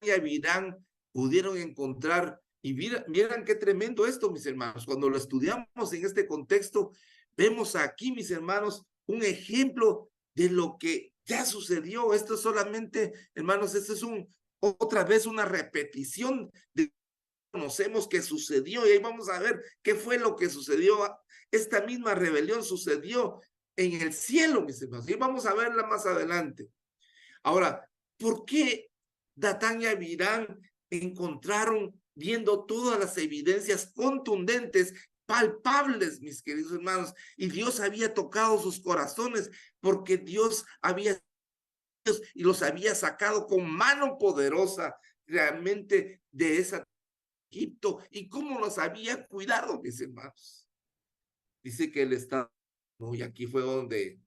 Abirán pudieron encontrar? Y miran qué tremendo esto, mis hermanos. Cuando lo estudiamos en este contexto, vemos aquí, mis hermanos, un ejemplo de lo que ya sucedió. Esto es solamente, hermanos, esto es otra vez una repetición de lo que conocemos que sucedió. Y ahí vamos a ver qué fue lo que sucedió. Esta misma rebelión sucedió en el cielo, mis hermanos. Y vamos a verla más adelante. Ahora, ¿por qué Datán y Abirán encontraron, viendo todas las evidencias contundentes, palpables, mis queridos hermanos, y Dios había tocado sus corazones, porque Dios había y los había sacado con mano poderosa realmente de esa Egipto, y cómo los había cuidado, mis hermanos? Dice que el Estado, y aquí fue donde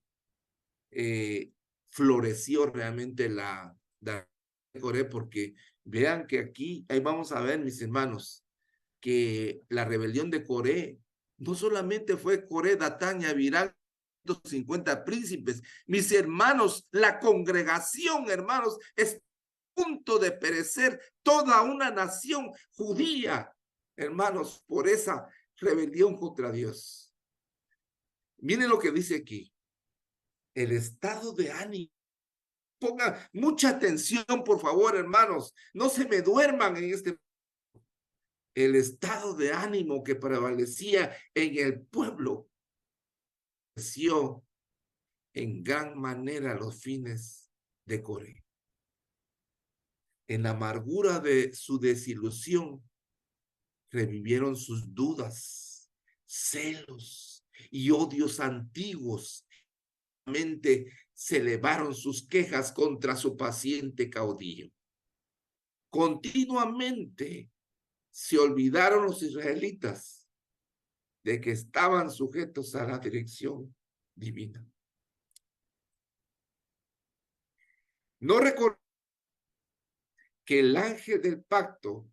floreció realmente la Coré, porque vean que aquí, ahí vamos a ver, mis hermanos, que la rebelión de Coré no solamente fue Coré, Datán y Abirán, 150 príncipes, mis hermanos, la congregación, hermanos, es a punto de perecer, toda una nación judía, hermanos, por esa rebelión contra Dios. Miren lo que dice aquí, el estado de ánimo. Pongan mucha atención, por favor, hermanos. No se me duerman en este. El estado de ánimo que prevalecía en el pueblo creció en gran manera a los fines de Coré. En la amargura de su desilusión, revivieron sus dudas, celos y odios antiguos. Se elevaron sus quejas contra su paciente caudillo. Continuamente se olvidaron los israelitas de que estaban sujetos a la dirección divina. No recordó que el ángel del pacto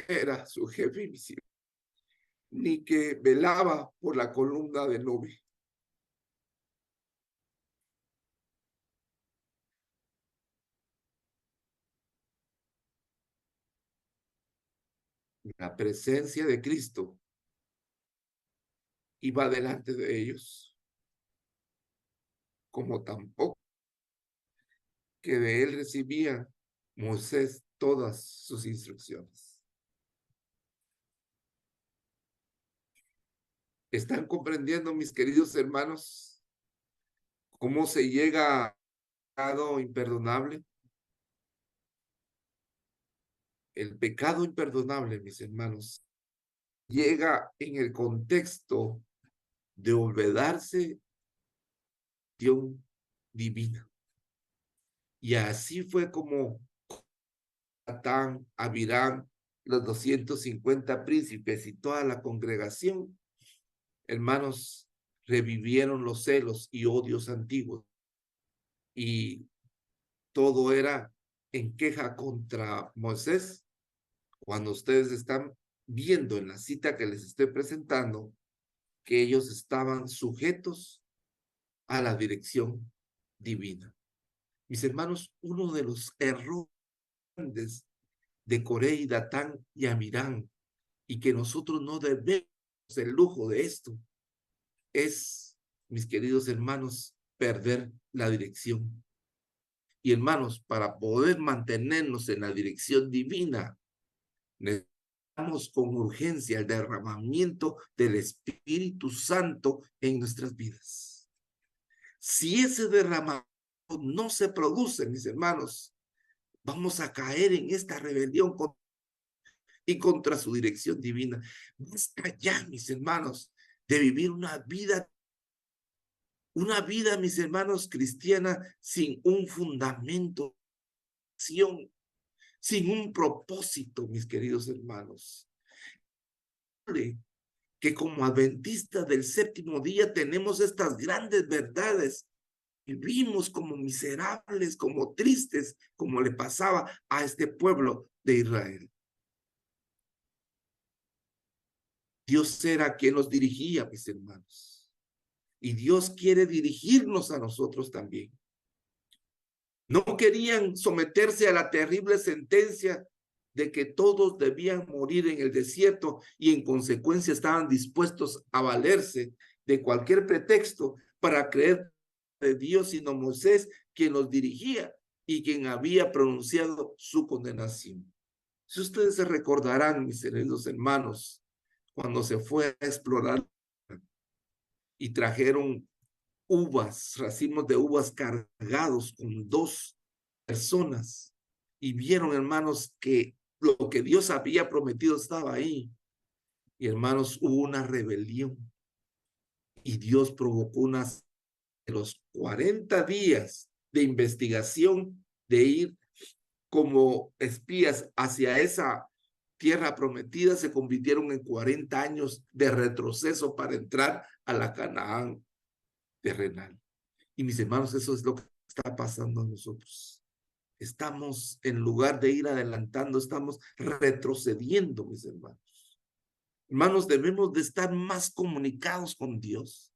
era su jefe invisible, ni que velaba por la columna de nube. La presencia de Cristo iba delante de ellos, como tampoco que de él recibía Moisés todas sus instrucciones. ¿Están comprendiendo, mis queridos hermanos, cómo se llega a pecado imperdonable? El pecado imperdonable, mis hermanos, llega en el contexto de olvidarse de divina. Y así fue como Datán, Abirán, los 250 príncipes y toda la congregación, hermanos, revivieron los celos y odios antiguos. Y todo era en queja contra Moisés. Cuando ustedes están viendo en la cita que les estoy presentando, que ellos estaban sujetos a la dirección divina. Mis hermanos, uno de los errores grandes de Coré y Datán y Amirán, y que nosotros no debemos el lujo de esto, es, mis queridos hermanos, perder la dirección. Y hermanos, para poder mantenernos en la dirección divina, necesitamos con urgencia el derramamiento del Espíritu Santo en nuestras vidas. Si ese derramamiento no se produce, mis hermanos, vamos a caer en esta rebelión y contra su dirección divina. Basta ya, mis hermanos, de vivir una vida, mis hermanos, cristiana sin un fundamento, sin un propósito, mis queridos hermanos. Que como adventistas del séptimo día tenemos estas grandes verdades. Vivimos como miserables, como tristes, como le pasaba a este pueblo de Israel. Dios era quien nos dirigía, mis hermanos. Y Dios quiere dirigirnos a nosotros también. No querían someterse a la terrible sentencia de que todos debían morir en el desierto y en consecuencia estaban dispuestos a valerse de cualquier pretexto para creer de Dios, sino Moisés quien los dirigía y quien había pronunciado su condenación. Si ustedes se recordarán, mis queridos hermanos, cuando se fue a explorar y trajeron uvas, racimos de uvas cargados con 2 personas y vieron, hermanos, que lo que Dios había prometido estaba ahí. Y hermanos, hubo una rebelión y Dios provocó de los 40 días de investigación, de ir como espías hacia esa tierra prometida, se convirtieron en 40 años de retroceso para entrar a la Canaán terrenal. Y mis hermanos, eso es lo que está pasando a nosotros. Estamos, en lugar de ir adelantando, estamos retrocediendo, mis hermanos. Hermanos, debemos de estar más comunicados con Dios.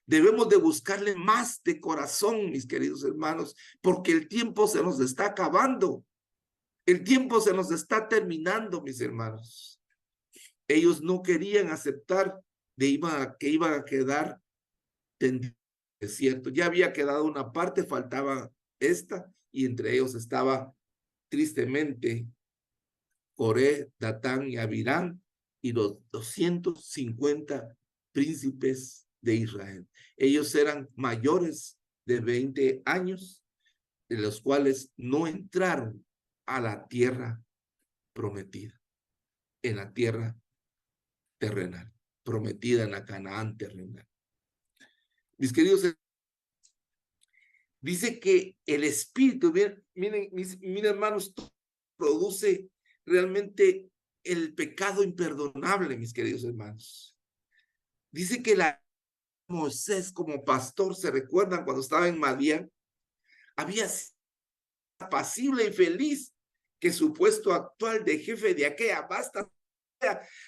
Debemos de buscarle más de corazón, mis queridos hermanos, porque el tiempo se nos está acabando. El tiempo se nos está terminando, mis hermanos. Ellos no querían aceptar que iban a quedar tendidos en el desierto. Ya había quedado una parte, faltaba esta, y entre ellos estaba tristemente Coré, Datán y Abirán y los 250 príncipes de Israel. Ellos eran mayores de 20 años, de los cuales no entraron a la tierra prometida, en la tierra terrenal, prometida en la Canaán terrenal. Mis queridos, dice que el Espíritu, miren hermanos, produce realmente el pecado imperdonable, mis queridos hermanos. Dice que Moisés como pastor, ¿se recuerdan cuando estaba en Madián? Había sido apacible y feliz que su puesto actual de jefe de aquella vasta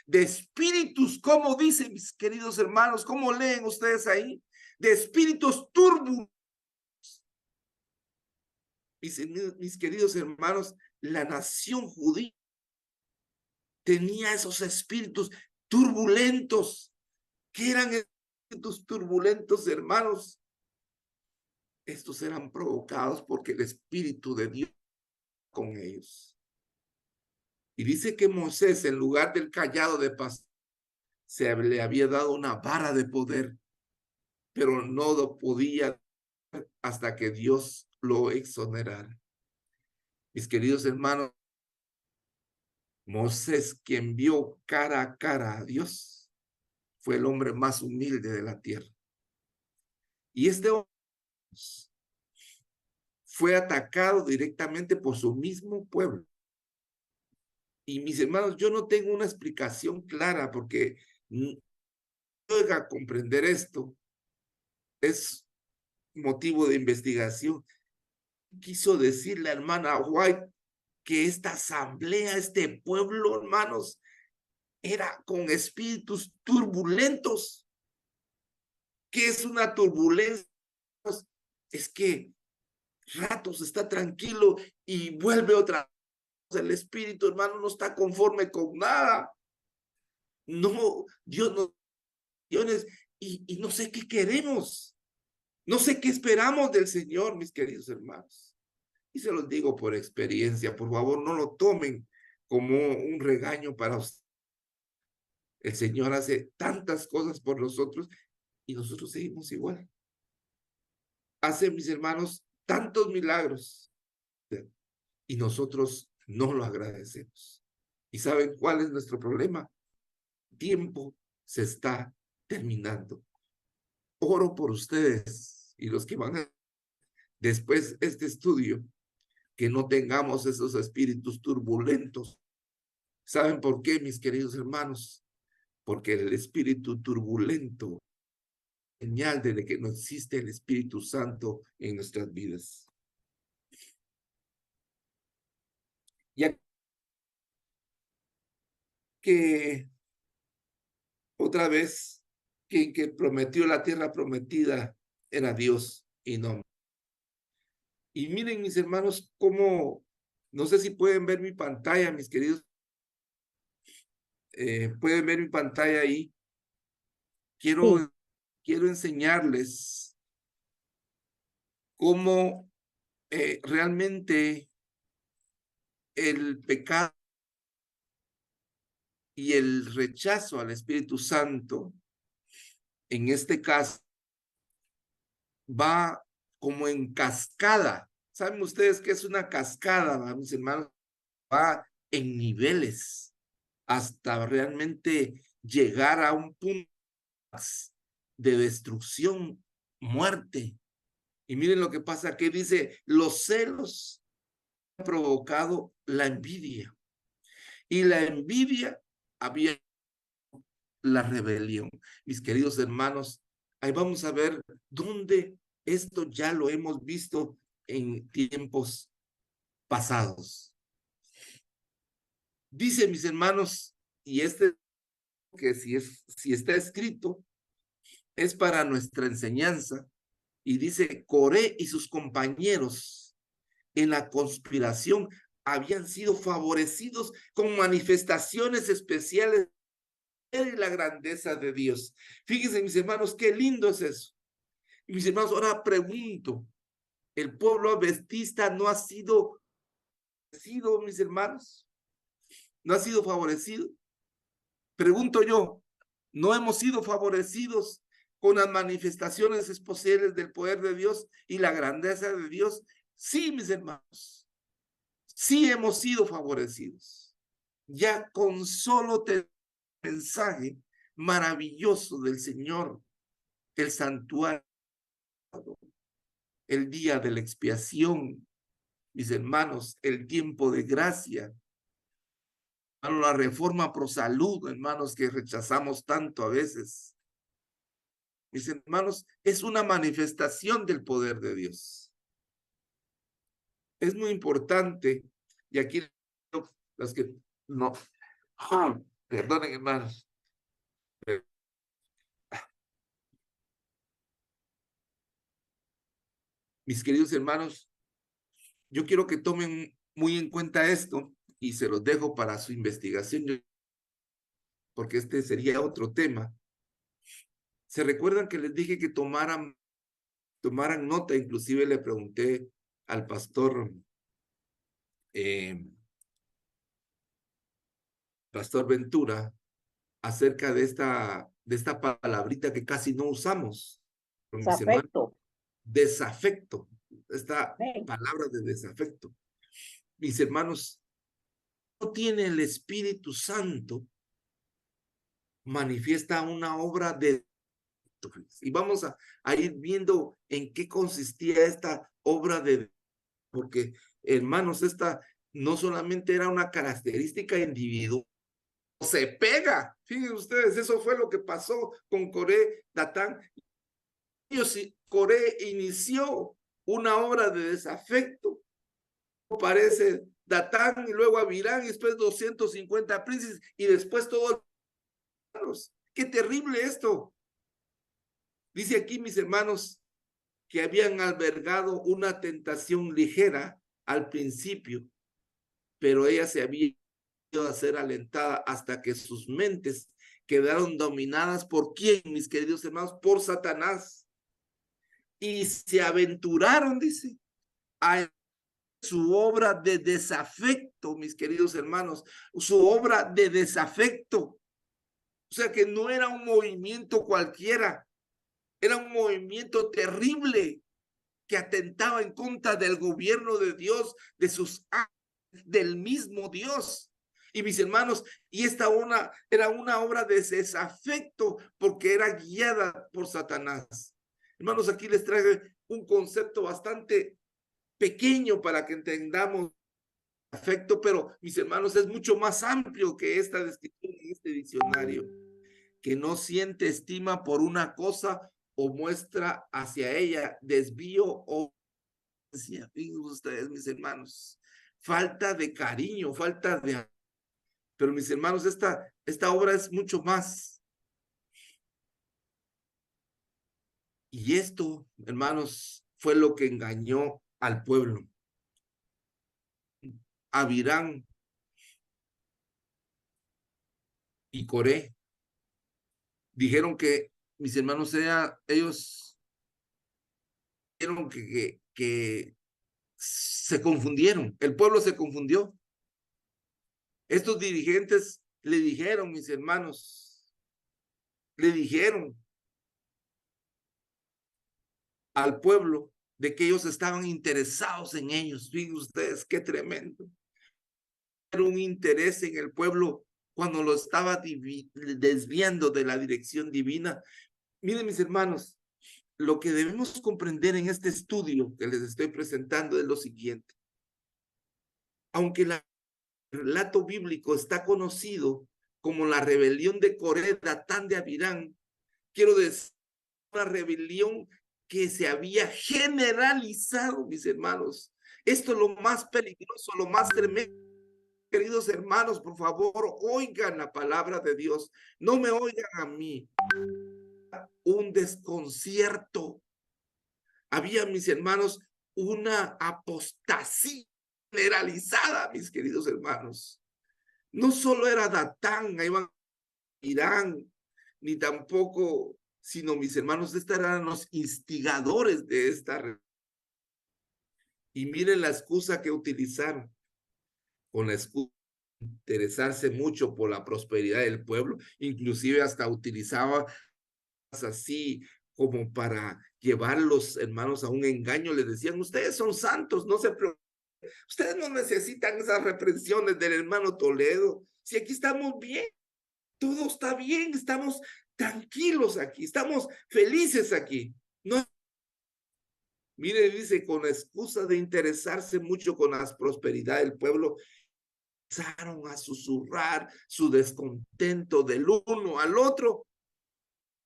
de espíritus, ¿cómo dicen, mis queridos hermanos? ¿Cómo leen ustedes ahí? De espíritus turbulentos. Mis queridos hermanos, la nación judía tenía esos espíritus turbulentos. ¿Qué eran espíritus turbulentos, hermanos? Estos eran provocados porque el Espíritu de Dios con ellos. Y dice que Moisés, en lugar del cayado de paz, le había dado una vara de poder, pero no lo podía hasta que Dios lo exonerara. Mis queridos hermanos, Moisés, quien vio cara a cara a Dios, fue el hombre más humilde de la tierra. Y este hombre fue atacado directamente por su mismo pueblo. Y mis hermanos, yo no tengo una explicación clara porque no llega a comprender esto. Es motivo de investigación. Quiso decir la hermana White que esta asamblea, este pueblo, hermanos, era con espíritus turbulentos. ¿Qué es una turbulencia? Es que ratos está tranquilo y vuelve otra el Espíritu, hermano, no está conforme con nada. No, Dios no, y no sé qué queremos. No sé qué esperamos del Señor, mis queridos hermanos. Y se los digo por experiencia, por favor, no lo tomen como un regaño para usted. El Señor hace tantas cosas por nosotros y nosotros seguimos igual. Hace, mis hermanos, tantos milagros y nosotros no lo agradecemos. ¿Y saben cuál es nuestro problema? El tiempo se está terminando. Oro por ustedes y los que van a después este estudio, que no tengamos esos espíritus turbulentos. ¿Saben por qué, mis queridos hermanos? Porque el espíritu turbulento es señal de que no existe el Espíritu Santo en nuestras vidas. Ya que otra vez, quien que prometió la tierra prometida era Dios y no. Y miren, mis hermanos, cómo, no sé si pueden ver mi pantalla, mis queridos. Pueden ver mi pantalla ahí. Quiero enseñarles cómo realmente el pecado y el rechazo al Espíritu Santo, en este caso, va como en cascada. ¿Saben ustedes qué es una cascada, mis hermanos? Va en niveles hasta realmente llegar a un punto de destrucción, muerte. Y miren lo que pasa, que dice, los celos han provocado la envidia. Y la envidia había la rebelión. Mis queridos hermanos, ahí vamos a ver dónde esto ya lo hemos visto en tiempos pasados. Dice, mis hermanos, y que si está escrito, es para nuestra enseñanza, y dice, Coré y sus compañeros en la conspiración habían sido favorecidos con manifestaciones especiales de la grandeza de Dios. Fíjense, mis hermanos, qué lindo es eso. Y mis hermanos, ahora pregunto, ¿el pueblo adventista no ha sido favorecido, mis hermanos? ¿No ha sido favorecido? Pregunto yo, ¿no hemos sido favorecidos con las manifestaciones especiales del poder de Dios y la grandeza de Dios? Sí, mis hermanos, sí hemos sido favorecidos. Ya con solo tener el mensaje maravilloso del Señor, el santuario, el día de la expiación, mis hermanos, el tiempo de gracia, la reforma pro salud, hermanos, que rechazamos tanto a veces. Mis hermanos, es una manifestación del poder de Dios. Es muy importante, y aquí los que no, perdonen, hermanos. Mis queridos hermanos, yo quiero que tomen muy en cuenta esto y se los dejo para su investigación, porque este sería otro tema. ¿Se recuerdan que les dije que tomaran nota? Inclusive le pregunté al pastor Ventura acerca de esta palabrita que casi no usamos. Desafecto. Desafecto, esta palabra de desafecto. Mis hermanos, no tiene el Espíritu Santo, manifiesta una obra de... Y vamos a ir viendo en qué consistía esta obra de... Porque, hermanos, esta no solamente era una característica individual, se pega. Fíjense ustedes, eso fue lo que pasó con Coré, Datán. Coré inició una obra de desafecto. Parece Datán y luego Abirán y después 250 príncipes y después todos los... ¡Qué terrible esto! Dice aquí, mis hermanos, que habían albergado una tentación ligera al principio, pero ella se había ido a ser alentada hasta que sus mentes quedaron dominadas ¿por quién, mis queridos hermanos? Por Satanás. Y se aventuraron, dice, a su obra de desafecto, mis queridos hermanos, su obra de desafecto. O sea que no era un movimiento cualquiera, era un movimiento terrible que atentaba en contra del gobierno de Dios, de sus ángeles, del mismo Dios. Y mis hermanos, y esta era una obra de desafecto porque era guiada por Satanás. Hermanos, aquí les traigo un concepto bastante pequeño para que entendamos afecto, pero mis hermanos, es mucho más amplio que esta descripción en este diccionario. Que no siente estima por una cosa o muestra hacia ella desvío o fíjense ustedes, mis hermanos, falta de cariño, falta de... Pero mis hermanos, esta obra es mucho más. Y esto, hermanos, fue lo que engañó al pueblo. Abirán y Coré dijeron que, mis hermanos, ellos dijeron que se confundieron, el pueblo se confundió. Estos dirigentes le dijeron, mis hermanos, le dijeron al pueblo de que ellos estaban interesados en ellos. Fíjense ustedes, qué tremendo. Era un interés en el pueblo cuando lo estaba desviando de la dirección divina. Miren, mis hermanos, lo que debemos comprender en este estudio que les estoy presentando es lo siguiente. Aunque el relato bíblico está conocido como la rebelión de Coré, Datán de Abirán, quiero decir, una rebelión que se había generalizado, mis hermanos. Esto es lo más peligroso, lo más tremendo. Queridos hermanos, por favor, oigan la palabra de Dios. No me oigan a mí. Un desconcierto. Había, mis hermanos, una apostasía generalizada, mis queridos hermanos. No solo era Datán, ahí van Irán, ni tampoco, sino mis hermanos, estos eran los instigadores de esta. Y miren la excusa que utilizaron, con la excusa de interesarse mucho por la prosperidad del pueblo, inclusive hasta utilizaba así como para llevar a los hermanos a un engaño, les decían, ustedes son santos, no se preocupen, ustedes no necesitan esas reprensiones del hermano Toledo, si aquí estamos bien, todo está bien, estamos tranquilos aquí, estamos felices aquí. No. Mire, dice, con excusa de interesarse mucho con la prosperidad del pueblo, empezaron a susurrar su descontento del uno al otro.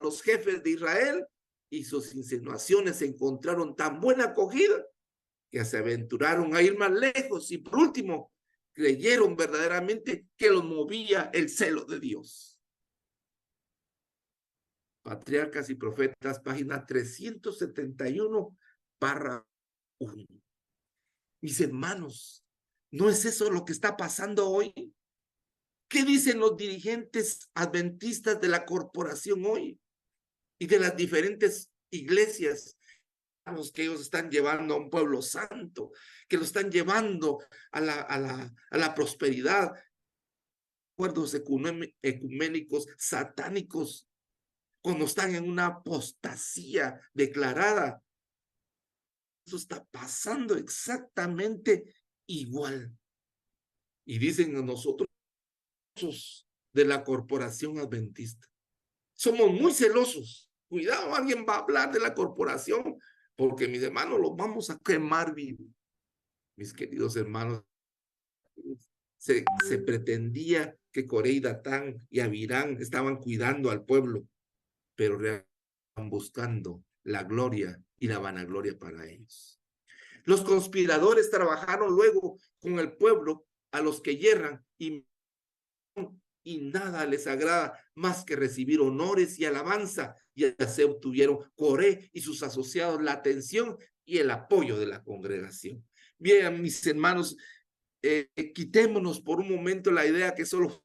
Los jefes de Israel y sus insinuaciones encontraron tan buena acogida que se aventuraron a ir más lejos y por último creyeron verdaderamente que los movía el celo de Dios. Patriarcas y Profetas, página 371, párrafo 1. Mis hermanos, ¿no es eso lo que está pasando hoy? ¿Qué dicen los dirigentes adventistas de la corporación hoy? Y de las diferentes iglesias que ellos están llevando a un pueblo santo, que lo están llevando a la prosperidad, acuerdos ecuménicos satánicos, cuando están en una apostasía declarada. Eso está pasando exactamente igual. Y dicen a nosotros de la corporación adventista, somos muy celosos. Cuidado, alguien va a hablar de la corporación, porque mis hermanos los vamos a quemar vivos. Mis queridos hermanos, se pretendía que Coré y Datán y Abirán estaban cuidando al pueblo, pero realmente estaban buscando la gloria y la vanagloria para ellos. Los conspiradores trabajaron luego con el pueblo a los que yerran y nada les agrada más que recibir honores y alabanza, y así obtuvieron Coré y sus asociados la atención y el apoyo de la congregación. Bien, mis hermanos, quitémonos por un momento la idea que solo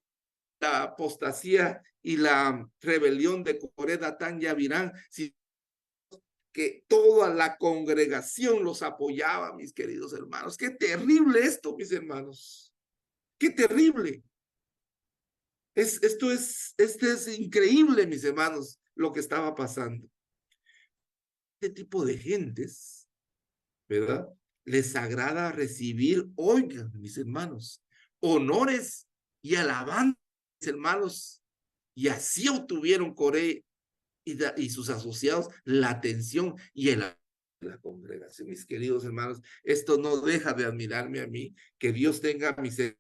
la apostasía y la rebelión de Coré, Datán y Abirán, sino que toda la congregación los apoyaba, mis queridos hermanos. Qué terrible esto, mis hermanos. Qué terrible. Esto es increíble, mis hermanos, lo que estaba pasando. Este tipo de gentes, ¿verdad? Les agrada recibir, oigan, mis hermanos, honores y alabanzas, mis hermanos, y así obtuvieron Coré y sus asociados la atención y el la congregación. Mis queridos hermanos, esto no deja de admirarme a mí, que Dios tenga misericordia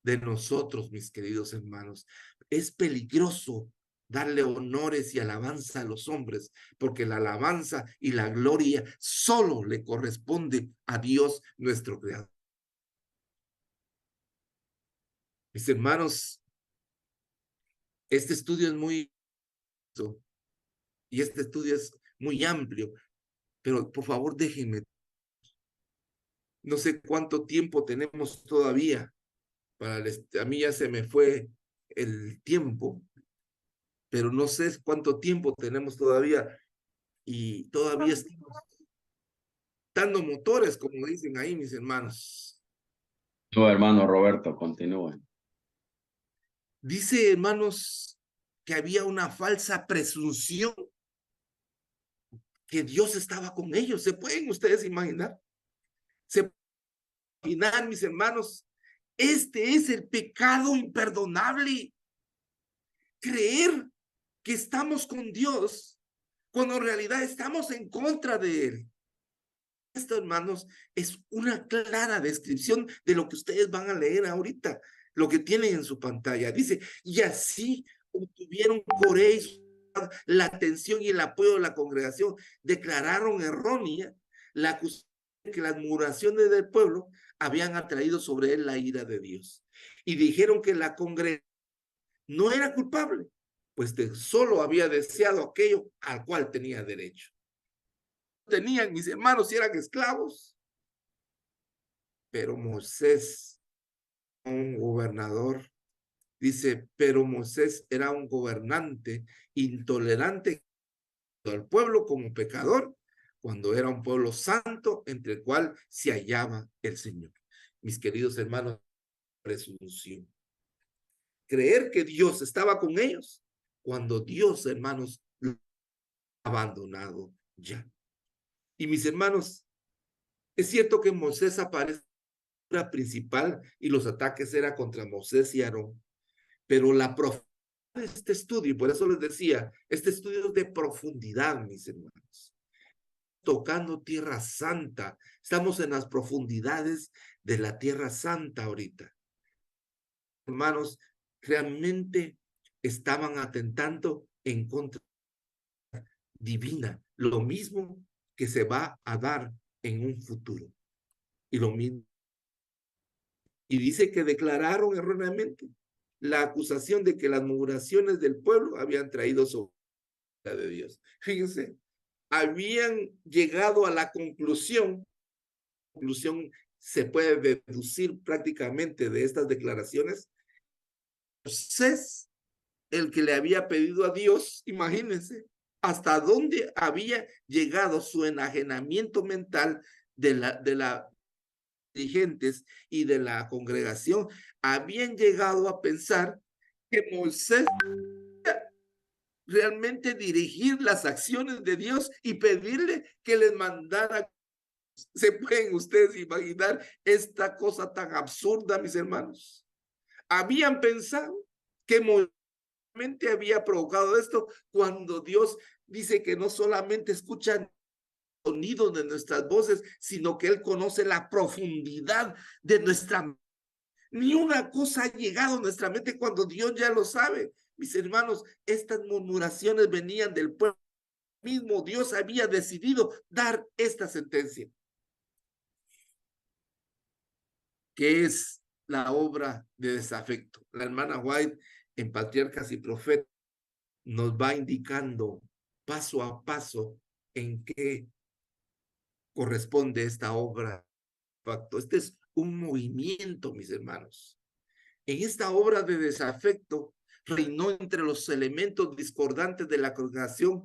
de nosotros, mis queridos hermanos. Es peligroso darle honores y alabanza a los hombres, porque la alabanza y la gloria solo le corresponde a Dios nuestro Creador. Mis hermanos, este estudio es muy y este estudio es muy amplio, pero por favor déjenme. No sé cuánto tiempo tenemos todavía. A mí ya se me fue el tiempo, pero no sé cuánto tiempo tenemos todavía y todavía estamos dando motores, como dicen ahí mis hermanos. No, hermano Roberto, continúe. Dice, hermanos, que había una falsa presunción que Dios estaba con ellos. ¿Se pueden ustedes imaginar? ¿Se pueden imaginar, mis hermanos? Este es el pecado imperdonable. Creer que estamos con Dios cuando en realidad estamos en contra de Él. Esto, hermanos, es una clara descripción de lo que ustedes van a leer ahorita, lo que tienen en su pantalla. Dice, y así obtuvieron Coré la atención y el apoyo de la congregación, declararon errónea la acusación de que las murmuraciones del pueblo habían atraído sobre él la ira de Dios. Y dijeron que la congregación no era culpable, pues solo había deseado aquello al cual tenía derecho. Tenían, mis hermanos, y eran esclavos, pero Moisés, un gobernador, dice, pero Moisés era un gobernante intolerante al pueblo como pecador, cuando era un pueblo santo entre el cual se hallaba el Señor. Mis queridos hermanos, presunción. Creer que Dios estaba con ellos cuando Dios, hermanos, lo ha abandonado ya. Y mis hermanos, es cierto que Moisés aparece la principal y los ataques eran contra Moisés y Aarón, pero la profundidad de este estudio, y por eso les decía, este estudio es de profundidad, mis hermanos, tocando Tierra Santa, estamos en las profundidades de la Tierra Santa ahorita. Hermanos, realmente estaban atentando en contra divina, lo mismo que se va a dar en un futuro. Y lo mismo. Y dice que declararon erróneamente la acusación de que las murmuraciones del pueblo habían traído sobre la de Dios. Fíjense, habían llegado a la conclusión se puede deducir prácticamente de estas declaraciones. Moisés, el que le había pedido a Dios, imagínense, hasta dónde había llegado su enajenamiento mental de la dirigentes y de la congregación, habían llegado a pensar que Moisés realmente dirigir las acciones de Dios y pedirle que les mandara. ¿Se pueden ustedes imaginar esta cosa tan absurda, mis hermanos? Habían pensado que Moisés había provocado esto cuando Dios dice que no solamente escuchan sonidos de nuestras voces, sino que Él conoce la profundidad de nuestra mente. Ni una cosa ha llegado a nuestra mente cuando Dios ya lo sabe. Mis hermanos, estas murmuraciones venían del pueblo mismo. Dios había decidido dar esta sentencia, que es la obra de desafecto. La hermana White en Patriarcas y Profetas nos va indicando paso a paso en qué corresponde esta obra. Este es un movimiento, mis hermanos. En esta obra de desafecto reinó entre los elementos discordantes de la congregación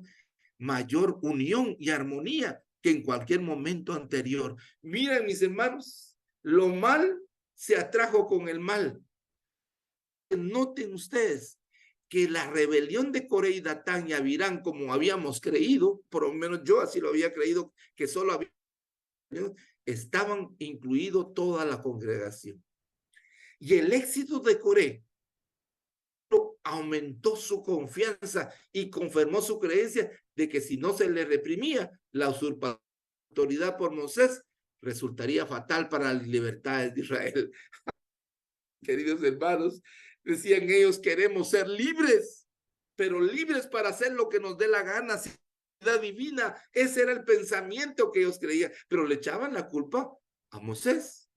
mayor unión y armonía que en cualquier momento anterior. Miren, mis hermanos, lo mal se atrajo con el mal. Noten ustedes que la rebelión de Coré y Datán y Abirán, como habíamos creído, por lo menos yo así lo había creído, que solo había, estaban incluido toda la congregación. Y el éxito de Coré aumentó su confianza y confirmó su creencia de que si no se le reprimía la usurpación de autoridad por Moisés, resultaría fatal para las libertades de Israel. Queridos hermanos, decían ellos, queremos ser libres, pero libres para hacer lo que nos dé la gana, sin autoridad divina. Ese era el pensamiento que ellos creían, pero le echaban la culpa a Moisés.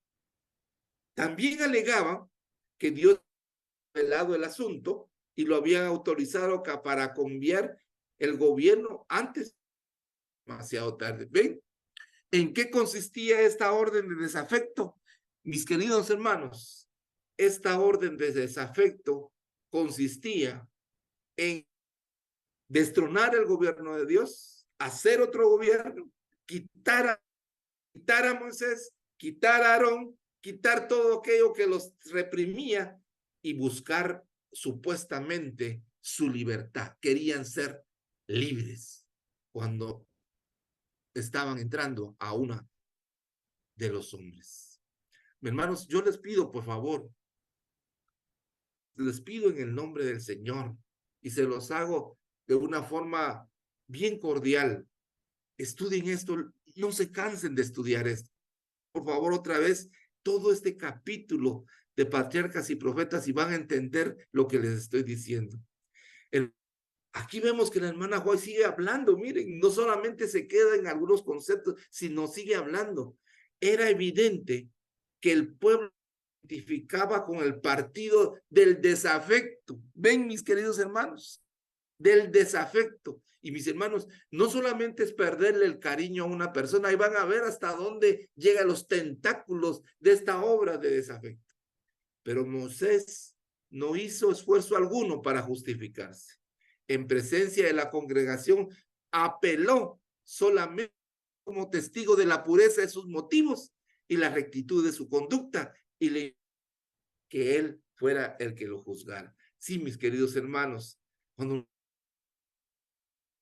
También alegaban que Dios había revelado el asunto y lo habían autorizado para cambiar el gobierno antes, demasiado tarde. ¿Ven? ¿En qué consistía esta orden de desafecto? Mis queridos hermanos, esta orden de desafecto consistía en destronar el gobierno de Dios, hacer otro gobierno, quitar a Moisés, quitar a Aarón, quitar todo aquello que los reprimía y buscar supuestamente su libertad. Querían ser libres cuando estaban entrando a una de los hombres. Mis hermanos, yo les pido, por favor, les pido en el nombre del Señor y se los hago de una forma bien cordial. Estudien esto, no se cansen de estudiar esto. Por favor, otra vez, todo este capítulo de patriarcas y profetas y van a entender lo que les estoy diciendo. Aquí vemos que la hermana Joy sigue hablando, miren, no solamente se queda en algunos conceptos, sino sigue hablando. Era evidente que el pueblo se identificaba con el partido del desafecto. Ven, mis queridos hermanos, del desafecto. Y mis hermanos, no solamente es perderle el cariño a una persona, ahí van a ver hasta dónde llegan los tentáculos de esta obra de desafecto. Pero Moisés no hizo esfuerzo alguno para justificarse. En presencia de la congregación, apeló solamente como testigo de la pureza de sus motivos y la rectitud de su conducta, y le que él fuera el que lo juzgara. Sí, mis queridos hermanos, cuando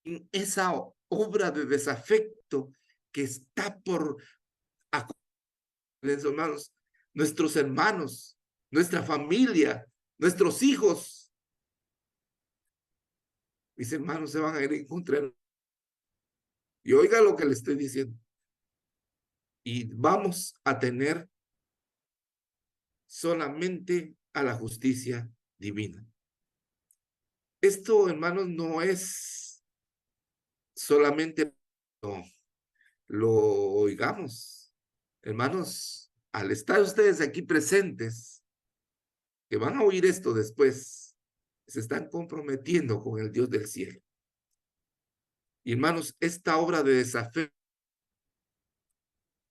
en esa obra de desafecto que está por hermanos, nuestros hermanos, nuestra familia, nuestros hijos, mis hermanos se van a ir en contra. Y oiga lo que le estoy diciendo. Y vamos a tener solamente a la justicia divina. Esto, hermanos, no es solamente lo oigamos. Hermanos, al estar ustedes aquí presentes, que van a oír esto después, se están comprometiendo con el Dios del cielo. Y hermanos, esta obra de desafecto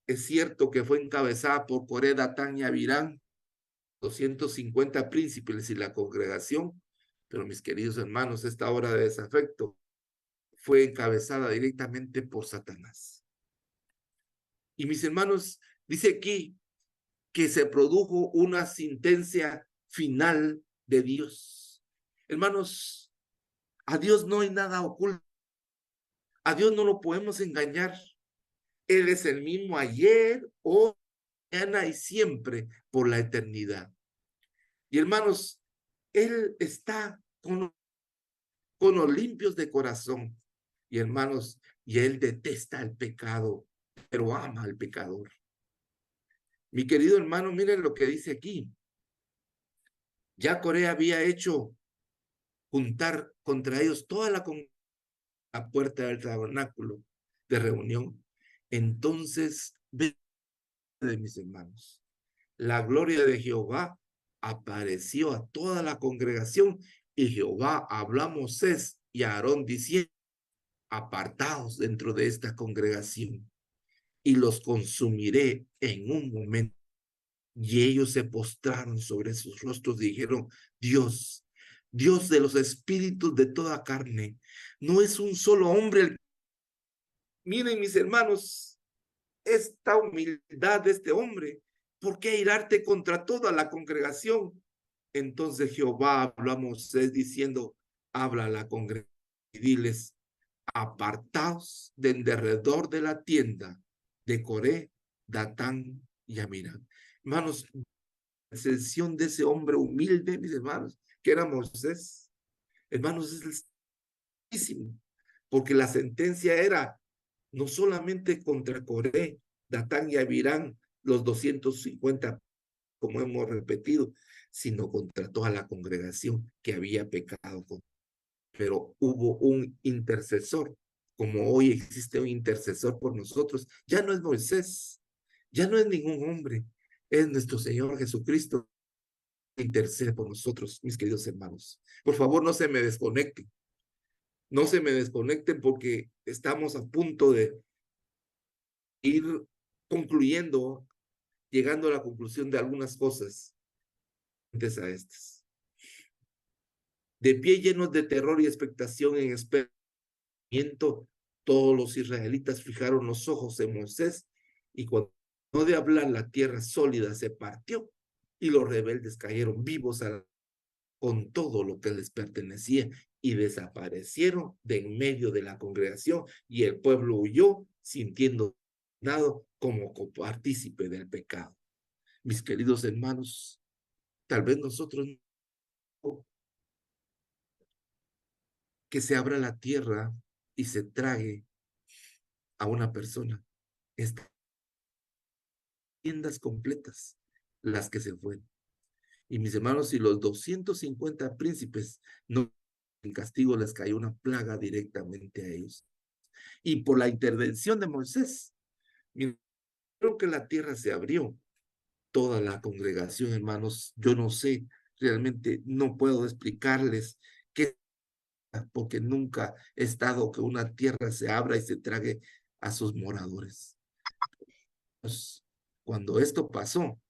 es cierto que fue encabezada por Coré, Datán y Abirán, 250 príncipes y la congregación, pero mis queridos hermanos, esta obra de desafecto fue encabezada directamente por Satanás. Y mis hermanos, dice aquí que se produjo una sentencia final de Dios. Hermanos, a Dios no hay nada oculto. A Dios no lo podemos engañar. Él es el mismo ayer, hoy, mañana y siempre por la eternidad. Y hermanos, Él está con los limpios de corazón. Y hermanos, y Él detesta el pecado, pero ama al pecador. Mi querido hermano, miren lo que dice aquí. Ya Corea había hecho juntar contra ellos toda la puerta del tabernáculo de reunión. Entonces, de mis hermanos, la gloria de Jehová apareció a toda la congregación y Jehová habló a Moisés y a Aarón diciendo, apartaos dentro de esta congregación y los consumiré en un momento. Y ellos se postraron sobre sus rostros y dijeron, Dios, Dios de los espíritus de toda carne, no es un solo hombre. Miren, mis hermanos, esta humildad de este hombre, ¿por qué airarte contra toda la congregación? Entonces Jehová habló a Moisés diciendo, habla a la congregación y diles, apartaos de en derredor de la tienda de Coré, Datán y Amirán. Hermanos, la excepción de ese hombre humilde, mis hermanos, que era Moisés, hermanos, es altísimo, porque la sentencia era no solamente contra Coré, Datán y Abirán, los 250, como hemos repetido, sino contra toda la congregación que había pecado. Pero hubo un intercesor, como hoy existe un intercesor por nosotros. Ya no es Moisés, ya no es ningún hombre, es nuestro Señor Jesucristo que intercede por nosotros, mis queridos hermanos. Por favor, no se me desconecten. No se me desconecten porque estamos a punto de ir concluyendo, llegando a la conclusión de algunas cosas antes a estas. De pie llenos de terror y expectación en esperamiento, todos los israelitas fijaron los ojos en Moisés y cuando no de hablar la tierra sólida se partió y los rebeldes cayeron vivos con todo lo que les pertenecía y desaparecieron de en medio de la congregación y el pueblo huyó sintiendo nada como copartícipe del pecado. Mis queridos hermanos, tal vez nosotros que se abra la tierra y se trague a una persona. Estas tiendas completas, las que se fueron. Y mis hermanos, si los 250 príncipes no en castigo les cayó una plaga directamente a ellos. Y por la intervención de Moisés, creo que la tierra se abrió. Toda la congregación, hermanos, yo no sé, realmente no puedo explicarles qué, porque nunca he estado que una tierra se abra y se trague a sus moradores. Cuando esto pasó,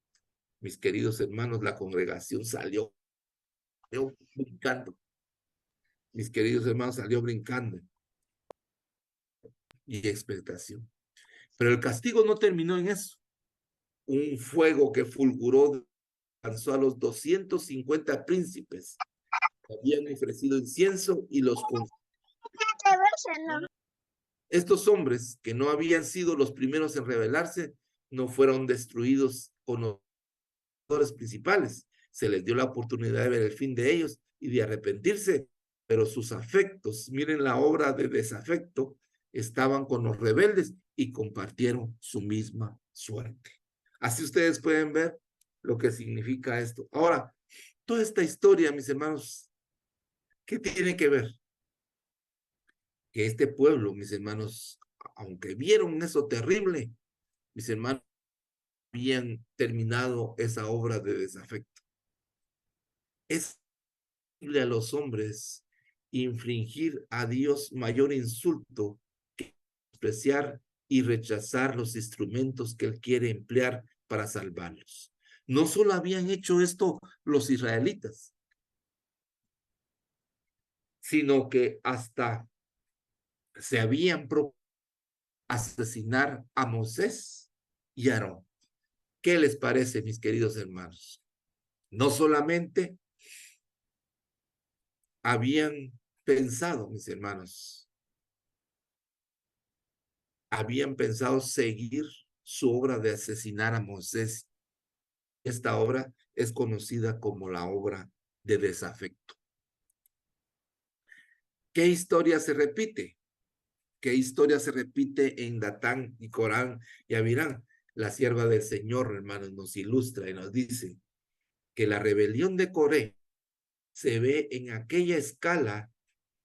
mis queridos hermanos, la congregación salió brincando. Mis queridos hermanos, salió brincando y expectación. Pero el castigo no terminó en eso. Un fuego que fulguró alcanzó a los 250 príncipes que habían ofrecido incienso y los estos hombres que no habían sido los primeros en rebelarse no fueron destruidos con los principales. Se les dio la oportunidad de ver el fin de ellos y de arrepentirse, pero sus afectos, miren la obra de desafecto, estaban con los rebeldes y compartieron su misma suerte. Así ustedes pueden ver lo que significa esto. Ahora, toda esta historia, mis hermanos, ¿qué tiene que ver? Que este pueblo, mis hermanos, aunque vieron eso terrible, mis hermanos habían terminado esa obra de desafecto. Es posible a los hombres infringir a Dios mayor insulto que despreciar y rechazar los instrumentos que Él quiere emplear para salvarlos. No solo habían hecho esto los israelitas, sino que hasta se habían propuesto asesinar a Moisés y a Aarón. ¿Qué les parece, mis queridos hermanos? No solamente habían pensado, mis hermanos, habían pensado seguir su obra de asesinar a Moisés. Esta obra es conocida como la obra de desafecto. ¿Qué historia se repite? ¿Qué historia se repite en Datán y Corán y Abirán? La sierva del Señor, hermanos, nos ilustra y nos dice que la rebelión de Coré se ve en aquella escala,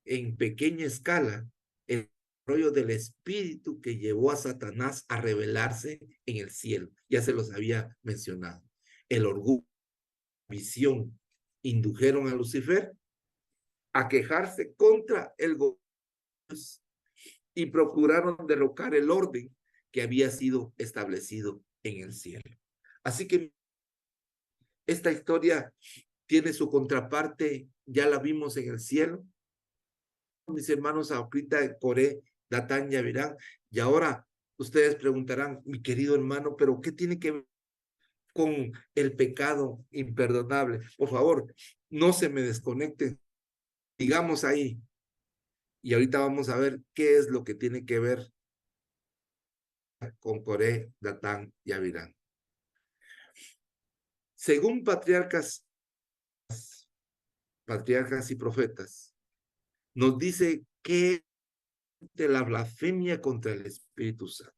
en pequeña escala, el rollo del espíritu que llevó a Satanás a rebelarse en el cielo. Ya se los había mencionado. El orgullo, la visión, indujeron a Lucifer a quejarse contra el gobierno y procuraron derrocar el orden que había sido establecido en el cielo. Así que esta historia tiene su contraparte, ya la vimos en el cielo. Mis hermanos, ahorita en Coré, Datán y Abiram, y ahora ustedes preguntarán, mi querido hermano, pero ¿qué tiene que ver con el pecado imperdonable? Por favor, no se me desconecten, digamos ahí, y ahorita vamos a ver qué es lo que tiene que ver con Coré, Datán y Abiram. Según patriarcas y profetas, nos dice que de la blasfemia contra el Espíritu Santo.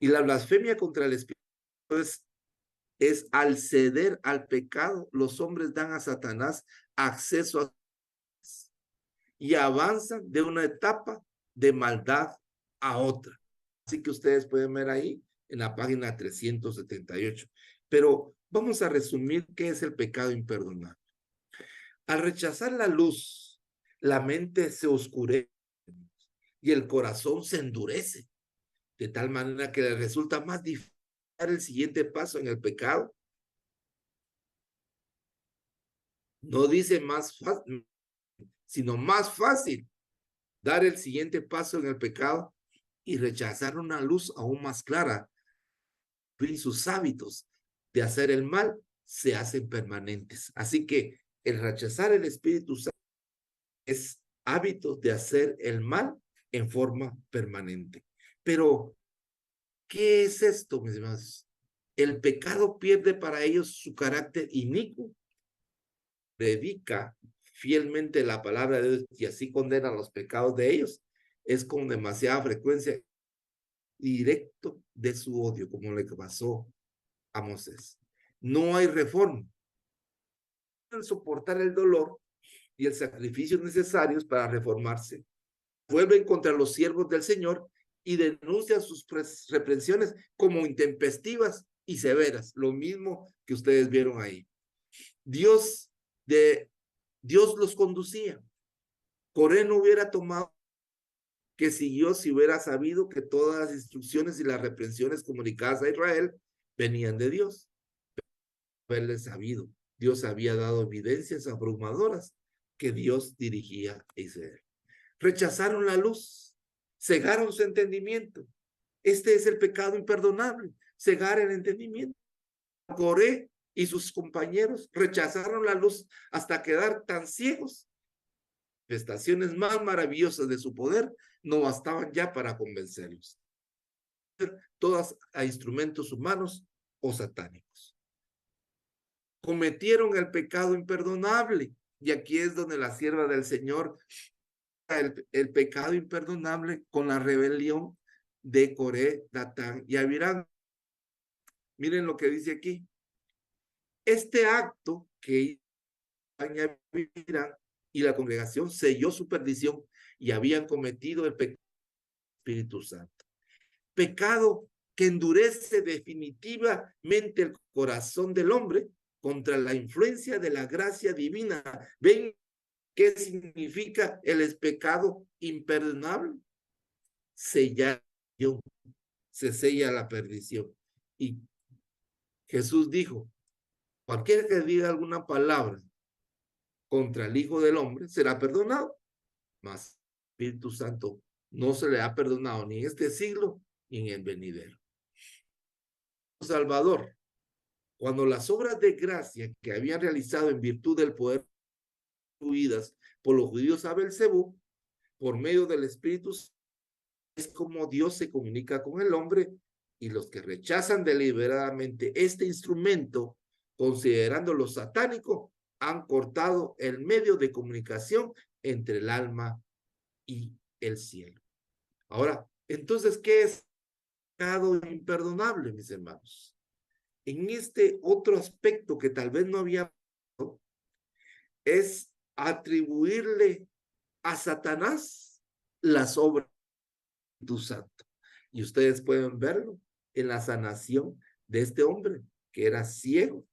Y la blasfemia contra el Espíritu es al ceder al pecado, los hombres dan a Satanás acceso a y avanzan de una etapa de maldad a otra. Así que ustedes pueden ver ahí en la página 378. Pero vamos a resumir qué es el pecado imperdonable. Al rechazar la luz, la mente se oscurece y el corazón se endurece, de tal manera que le resulta más difícil dar el siguiente paso en el pecado. No dice más fácil, sino más fácil dar el siguiente paso en el pecado y rechazar una luz aún más clara. Y sus hábitos de hacer el mal se hacen permanentes. Así que el rechazar el Espíritu Santo es hábitos de hacer el mal en forma permanente. Pero, ¿qué es esto, mis hermanos? El pecado pierde para ellos su carácter inicuo, predica fielmente la palabra de Dios y así condena los pecados de ellos. Es con demasiada frecuencia directo de su odio, como le pasó a Moisés. No hay reforma. Pueden soportar el dolor y el sacrificio necesarios para reformarse. Vuelven contra los siervos del Señor y denuncian sus reprensiones como intempestivas y severas, lo mismo que ustedes vieron ahí. Dios los conducía. Coré no hubiera tomado que siguió si hubiera sabido que todas las instrucciones y las reprensiones comunicadas a Israel venían de Dios. Haberle sabido, Dios había dado evidencias abrumadoras que Dios dirigía a Israel. Rechazaron la luz, cegaron su entendimiento. Este es el pecado imperdonable, cegar el entendimiento. Coré y sus compañeros rechazaron la luz hasta quedar tan ciegos. Manifestaciones más maravillosas de su poder no bastaban ya para convencerlos. Todas a instrumentos humanos o satánicos. Cometieron el pecado imperdonable. Y aquí es donde la sierva del Señor, el pecado imperdonable con la rebelión de Coré, Datán y Abiram. Miren lo que dice aquí. Este acto que Abiram y la congregación selló su perdición y habían cometido el pecado del Espíritu Santo. Pecado que endurece definitivamente el corazón del hombre contra la influencia de la gracia divina. ¿Ven qué significa el pecado imperdonable? Sellar, se sella la perdición. Y Jesús dijo, cualquiera que diga alguna palabra contra el Hijo del Hombre será perdonado, mas el Espíritu Santo no se le ha perdonado ni en este siglo ni en el venidero. Salvador, cuando las obras de gracia que habían realizado en virtud del poder incluidas por los judíos a Belcebú, por medio del Espíritu, es como Dios se comunica con el hombre, y los que rechazan deliberadamente este instrumento, considerándolo satánico, han cortado el medio de comunicación entre el alma y el cielo. Ahora, entonces, ¿qué es pecado imperdonable, mis hermanos? En este otro aspecto que tal vez no había, es atribuirle a Satanás las obras del Espíritu Santo. Y ustedes pueden verlo en la sanación de este hombre que era ciego,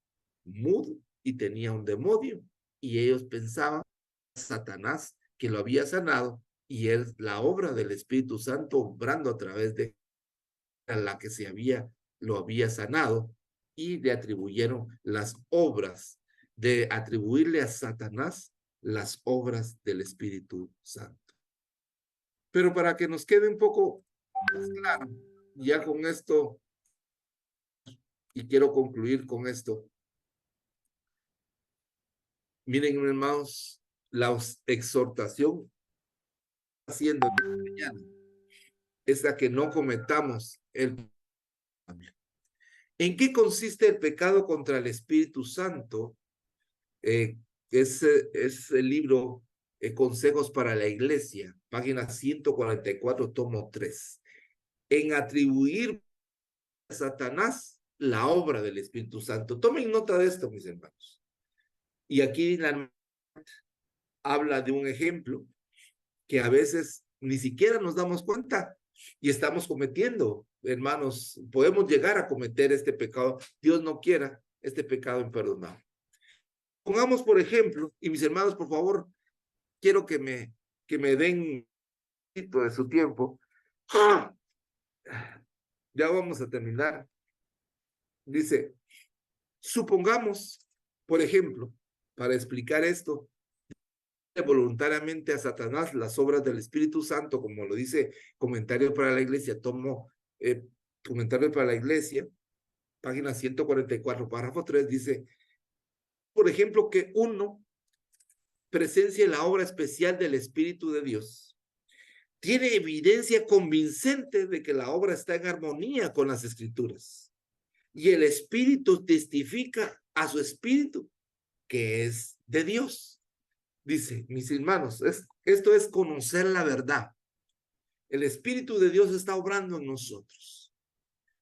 mudo y tenía un demonio. Y ellos pensaban Satanás que lo había sanado y es la obra del Espíritu Santo obrando a través de la que lo había sanado. y le atribuyeron las obras, de atribuirle a Satanás las obras del Espíritu Santo. Pero para que nos quede un poco más claro, ya con esto, y quiero concluir con esto. Miren, hermanos, la exhortación haciendo esta mañana es a que no cometamos el pecado. ¿En qué consiste el pecado contra el Espíritu Santo? Es el libro Consejos para la Iglesia, página 144, tomo 3. En atribuir a Satanás la obra del Espíritu Santo. Tomen nota de esto, mis hermanos. Y aquí la habla de un ejemplo que a veces ni siquiera nos damos cuenta y estamos cometiendo. Hermanos, podemos llegar a cometer este pecado. Dios no quiera este pecado imperdonable. Pongamos, por ejemplo, y mis hermanos, por favor, quiero que me den un poquito de su tiempo. Ya vamos a terminar. Dice, supongamos, por ejemplo, para explicar esto, voluntariamente a Satanás las obras del Espíritu Santo, como lo dice Comentario para la Iglesia, tomo Comentario para la Iglesia, página 144, párrafo 3, dice, por ejemplo, que uno presencia la obra especial del Espíritu de Dios. Tiene evidencia convincente de que la obra está en armonía con las Escrituras. Y el Espíritu testifica a su Espíritu que es de Dios. Dice, mis hermanos, esto es conocer la verdad. El Espíritu de Dios está obrando en nosotros.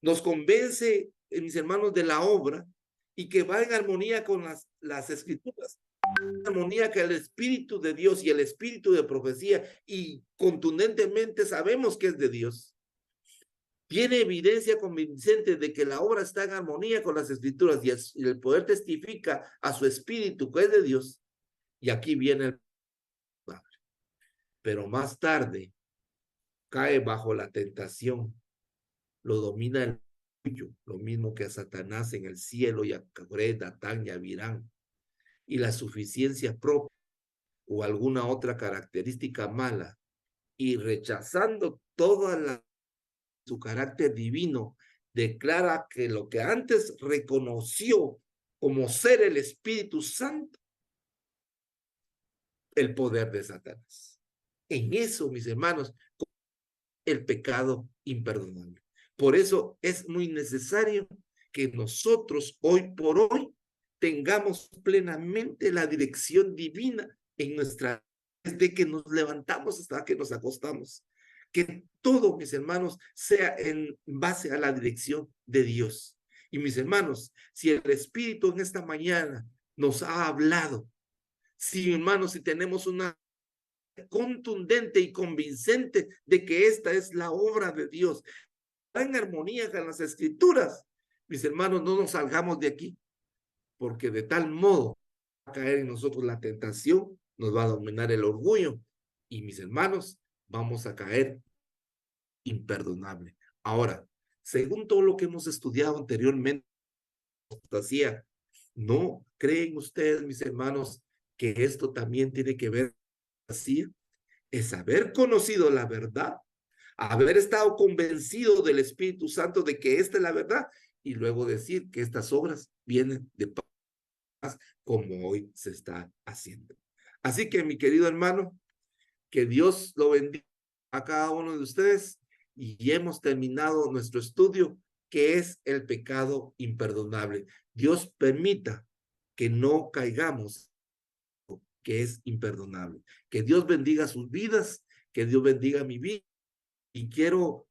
Nos convence, mis hermanos, de la obra y que va en armonía con las Escrituras. En armonía que el Espíritu de Dios y el Espíritu de profecía, y contundentemente sabemos que es de Dios. Tiene evidencia convincente de que la obra está en armonía con las Escrituras y el poder testifica a su Espíritu que es de Dios. Y aquí viene el pecado. Pero más tarde cae bajo la tentación, lo domina el orgullo, lo mismo que a Satanás en el cielo y a Coré, Datán y a Virán, y la suficiencia propia o alguna otra característica mala, y rechazando toda su carácter divino, declara que lo que antes reconoció como ser el Espíritu Santo, el poder de Satanás. En eso, mis hermanos, el pecado imperdonable. Por eso es muy necesario que nosotros hoy por hoy tengamos plenamente la dirección divina en nuestra, desde que nos levantamos hasta que nos acostamos. Que todo, mis hermanos, sea en base a la dirección de Dios. Y mis hermanos, si el Espíritu en esta mañana nos ha hablado, si hermanos, si tenemos una contundente y convincente de que esta es la obra de Dios, en armonía con las Escrituras, mis hermanos, no nos salgamos de aquí, porque de tal modo va a caer en nosotros la tentación, nos va a dominar el orgullo, y mis hermanos, vamos a caer imperdonable. Ahora, según todo lo que hemos estudiado anteriormente, ¿no creen ustedes, mis hermanos, que esto también tiene que ver así? Es haber conocido la verdad, haber estado convencido del Espíritu Santo de que esta es la verdad, y luego decir que estas obras vienen de paz, como hoy se está haciendo. Así que, mi querido hermano, que Dios lo bendiga a cada uno de ustedes, y hemos terminado nuestro estudio, que es el pecado imperdonable. Dios permita que no caigamos, que es imperdonable. Que Dios bendiga sus vidas, que Dios bendiga mi vida. Y quiero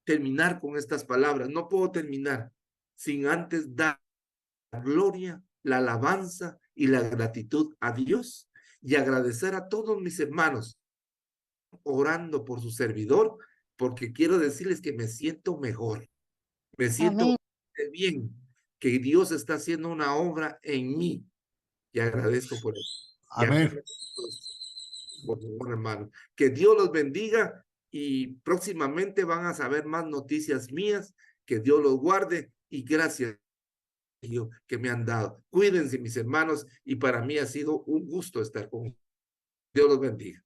terminar con estas palabras. No puedo terminar sin antes dar la gloria, la alabanza y la gratitud a Dios, y agradecer a todos mis hermanos orando por su servidor, porque quiero decirles que me siento mejor, me siento bien, que Dios está haciendo una obra en mí, y agradezco por eso. Amén. Por favor, hermano, que Dios los bendiga, y próximamente van a saber más noticias mías. Que Dios los guarde, y gracias. que me han dado. Cuídense, mis hermanos, y para mí ha sido un gusto estar con ustedes. Dios los bendiga.